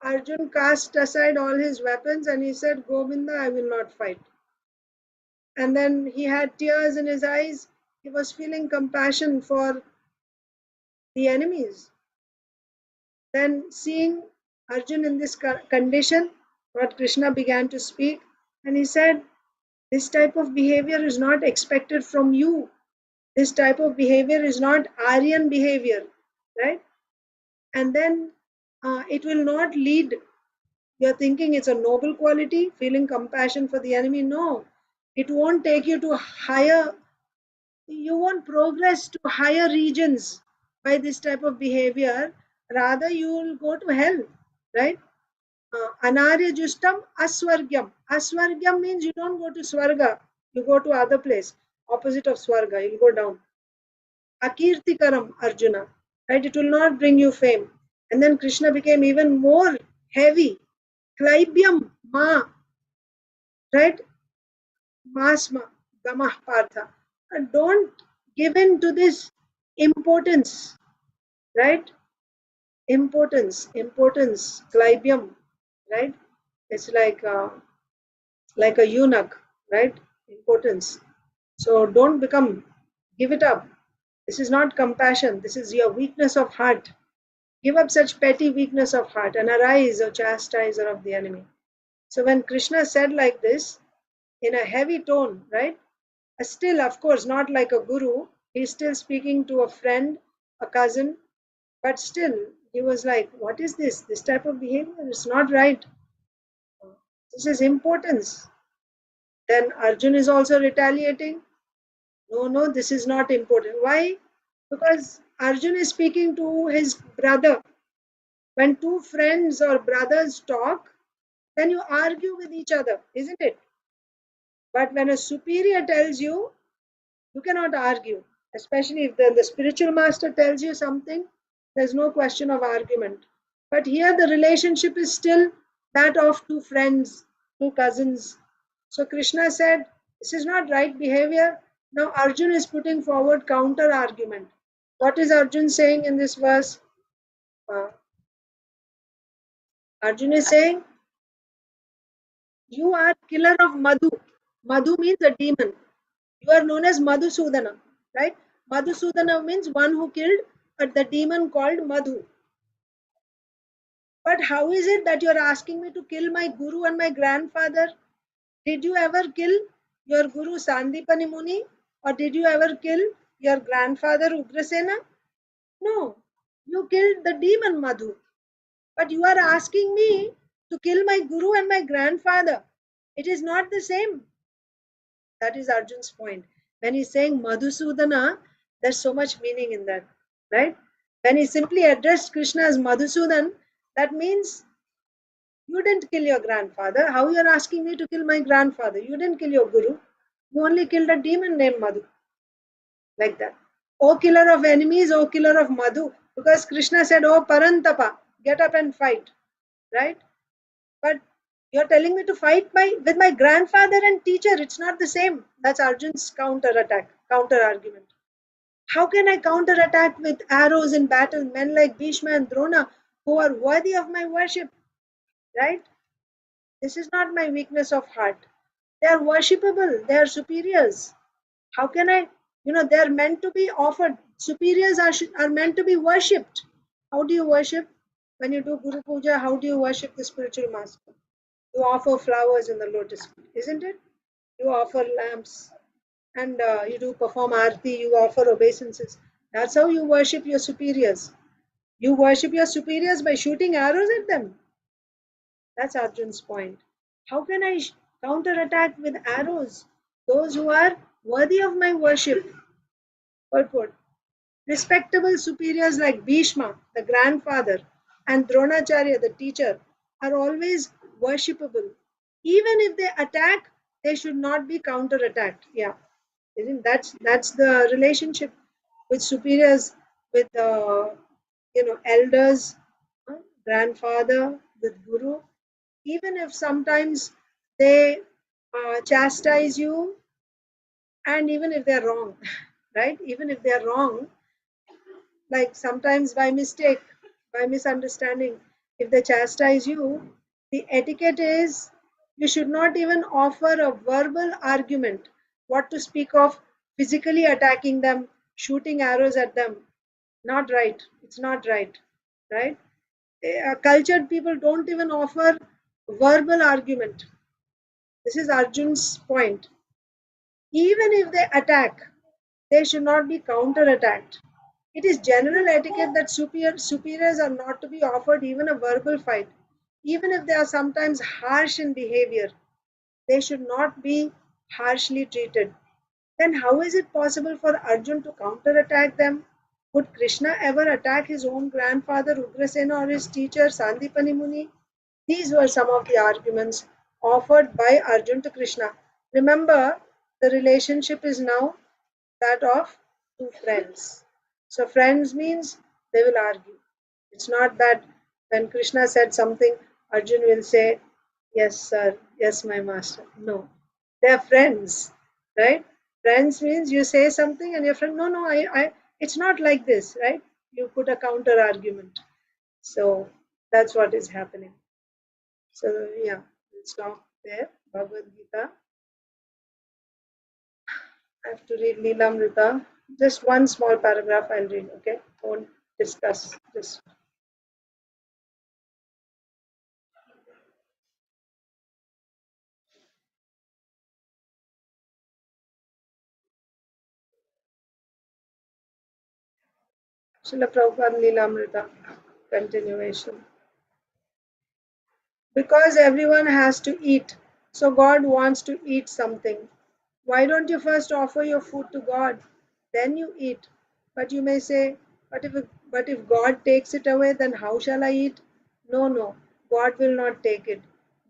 Speaker 8: Arjun cast aside all his weapons and he said, Govinda, I will not fight. And then he had tears in his eyes. He was feeling compassion for the enemies. Then seeing Arjun in this condition, Lord Krishna began to speak and he said, this type of behavior is not expected from you, This type of behavior is not Aryan behavior, right? And then it will not lead, you're thinking it's a noble quality, feeling compassion for the enemy. No, it won't take you to higher, you won't progress to higher regions by this type of behavior. Rather, you will go to hell, right? Anarya justam aswargyam. Aswargyam means you don't go to Swarga, you go to other place, opposite of Swarga, you go down. Akirtikaram Arjuna, right? It will not bring you fame. And then Krishna became even more heavy. Klaibyam ma, right? Masma, gamah partha. And don't give in to this importance, right? Importance, Klaibyam, right? It's like a eunuch, right? Importance. So don't give it up. This is not compassion. This is your weakness of heart. Give up such petty weakness of heart and arise, O chastiser of the enemy. So when Krishna said like this, in a heavy tone, right? Still, of course, not like a guru. He's still speaking to a friend, a cousin, but still, he was like, what is this? This type of behavior is not right. This is importance. Then Arjun is also retaliating. No, this is not important. Why? Because Arjun is speaking to his brother. When two friends or brothers talk, then you argue with each other, isn't it? But when a superior tells you, you cannot argue. Especially if the spiritual master tells you something, there's no question of argument. But here the relationship is still that of two friends, two cousins. So Krishna said, this is not right behavior. Now Arjun is putting forward counter argument. What is Arjun saying in this verse? Arjun is saying, you are killer of Madhu. Madhu means a demon. You are known as Madhusudana, right? Madhusudana means one who killed the demon called Madhu. But how is it that you are asking me to kill my guru and my grandfather? Did you ever kill your guru Sandipani Muni? Or did you ever kill your grandfather Ugrasena? No, you killed the demon Madhu. But you are asking me to kill my guru and my grandfather. It is not the same. That is Arjun's point. When he's saying Madhusudana, there's so much meaning in that, right? When he simply addressed Krishna as Madhusudan, that means you didn't kill your grandfather. How you are asking me to kill my grandfather? You didn't kill your guru. You only killed a demon named Madhu. Like that. O killer of enemies, O killer of Madhu. Because Krishna said, Oh Parantapa, get up and fight. Right? But you're telling me to fight with my grandfather and teacher. It's not the same. That's Arjun's counter argument. How can I counter attack with arrows in battle men like Bhishma and Drona who are worthy of my worship? Right? This is not my weakness of heart. They are worshipable. They are superiors. How can I, they are meant to be offered. Superiors are meant to be worshipped. How do you worship? When you do Guru Puja, how do you worship the spiritual master? You offer flowers in the lotus feet, isn't it? You offer lamps and you do perform arti, you offer obeisances. That's how you worship your superiors. You worship your superiors by shooting arrows at them. That's Arjun's point. How can I counterattack with arrows those who are worthy of my worship? Purport. Respectable superiors like Bhishma, the grandfather, and Dronacharya, the teacher, are always worshipable. Even if they attack, they should not be counterattacked. Yeah, isn't that's the relationship with superiors, with elders, grandfather, with guru. Even if sometimes they chastise you, and even if they're wrong, right? Even if they're wrong, like sometimes by mistake, by misunderstanding, if they chastise you, the etiquette is you should not even offer a verbal argument. What to speak of physically attacking them, shooting arrows at them? Not right. It's not right. Right? Cultured people don't even offer verbal argument. This is Arjun's point. Even if they attack, they should not be counter-attacked. It is general etiquette that superiors are not to be offered even a verbal fight. Even if they are sometimes harsh in behavior, they should not be harshly treated. Then how is it possible for Arjun to counter-attack them? Would Krishna ever attack his own grandfather Ugrasena or his teacher Sandipani Muni? These were some of the arguments offered by Arjun to Krishna. Remember, the relationship is now that of two friends. So friends means they will argue. It's not that when Krishna said something, Arjun will say, yes, sir, yes, my master. No, they are friends, right? Friends means you say something and your friend, no, it's not like this, right? You put a counter argument. So that's what is happening. So yeah, we'll stop there. Bhagavad Gita. I have to read Leelamrita. Just one small paragraph I'll read, okay? Won't discuss this. Srila Prabhupada Leelamrita. Continuation. Because everyone has to eat, so God wants to eat something. Why don't you first offer your food to God? Then you eat. But you may say, but if God takes it away, then how shall I eat? No, God will not take it.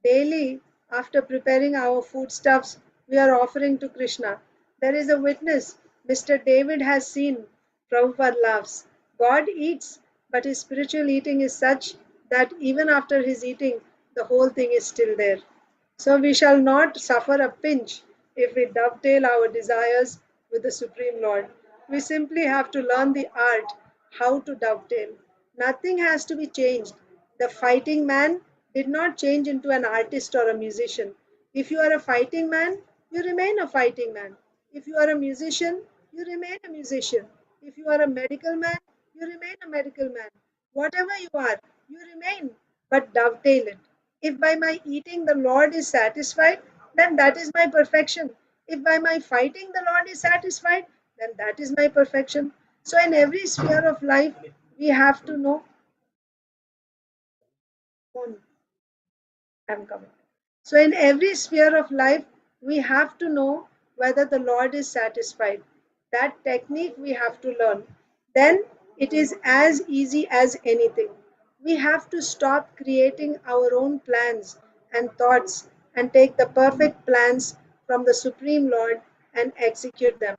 Speaker 8: Daily, after preparing our foodstuffs, we are offering to Krishna. There is a witness. Mr. David has seen. Prabhupada laughs. God eats, but his spiritual eating is such that even after his eating, the whole thing is still there. So we shall not suffer a pinch if we dovetail our desires with the Supreme Lord. We simply have to learn the art how to dovetail. Nothing has to be changed. The fighting man did not change into an artist or a musician. If you are a fighting man, you remain a fighting man. If you are a musician, you remain a musician. If you are a medical man, you remain a medical man. Whatever you are, you remain, but dovetail it. If by my eating the Lord is satisfied, then that is my perfection. If by my fighting the Lord is satisfied, then that is my perfection. So, in every sphere of life, we have to know. I'm coming. So, in every sphere of life, we have to know whether the Lord is satisfied. That technique we have to learn. Then it is as easy as anything. We have to stop creating our own plans and thoughts and take the perfect plans from the Supreme Lord and execute them.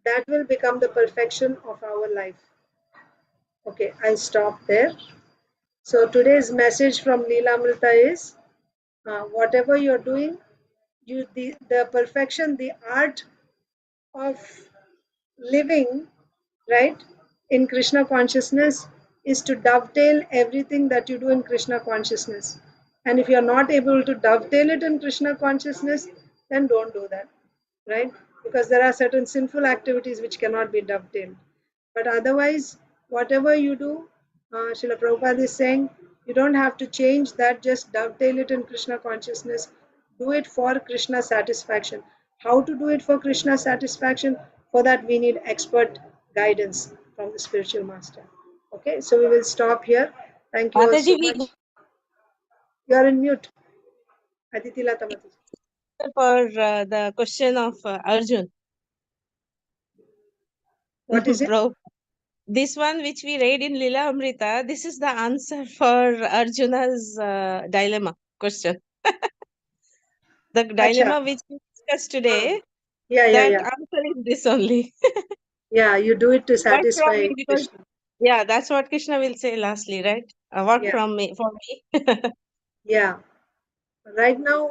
Speaker 8: That will become the perfection of our life. Okay, I'll stop there. So today's message from Leelamrita is whatever you're doing, the perfection, the art of living, right, in Krishna consciousness is to dovetail everything that you do in Krishna consciousness. And if you're not able to dovetail it in Krishna consciousness, then don't do that, right? Because there are certain sinful activities which cannot be dovetailed. But otherwise, whatever you do, Srila Prabhupada is saying, you don't have to change that, just dovetail it in Krishna consciousness. Do it for Krishna satisfaction. How to do it for Krishna satisfaction? For that, we need expert guidance from the spiritual master. Okay, so we will stop here. Thank you all so
Speaker 13: Mataji,
Speaker 8: much. You are in mute. Aditi Lata Mataji.
Speaker 13: for the question of Arjun.
Speaker 8: What is it?
Speaker 13: Bro, this one which we read in Lila Amrita, this is the answer for Arjuna's dilemma question. The dilemma which we discussed today, that
Speaker 8: Yeah.
Speaker 13: answer is this only.
Speaker 8: Yeah, you do it to
Speaker 13: Work from
Speaker 8: satisfy
Speaker 13: me because,
Speaker 8: Krishna.
Speaker 13: yeah, that's what Krishna will say lastly, right? Work
Speaker 8: Yeah,
Speaker 13: from me, for me.
Speaker 8: yeah. Right now,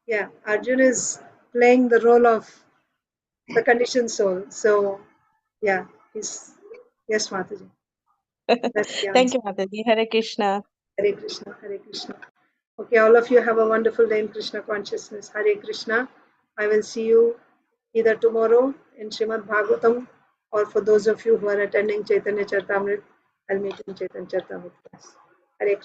Speaker 8: yeah, Arjun is playing the role of the conditioned soul. So, yeah, he's, yes, Mataji. That's the
Speaker 13: Thank
Speaker 8: answer.
Speaker 13: you, Mataji. Hare Krishna.
Speaker 8: Hare Krishna, Hare Krishna. Okay, all of you have a wonderful day in Krishna consciousness. Hare Krishna. I will see you either tomorrow in Srimad Bhagavatam, or for those of you who are attending Chaitanya Charitamrita, I'll meet in Chaitanya Charitamrita class. Hare Krishna.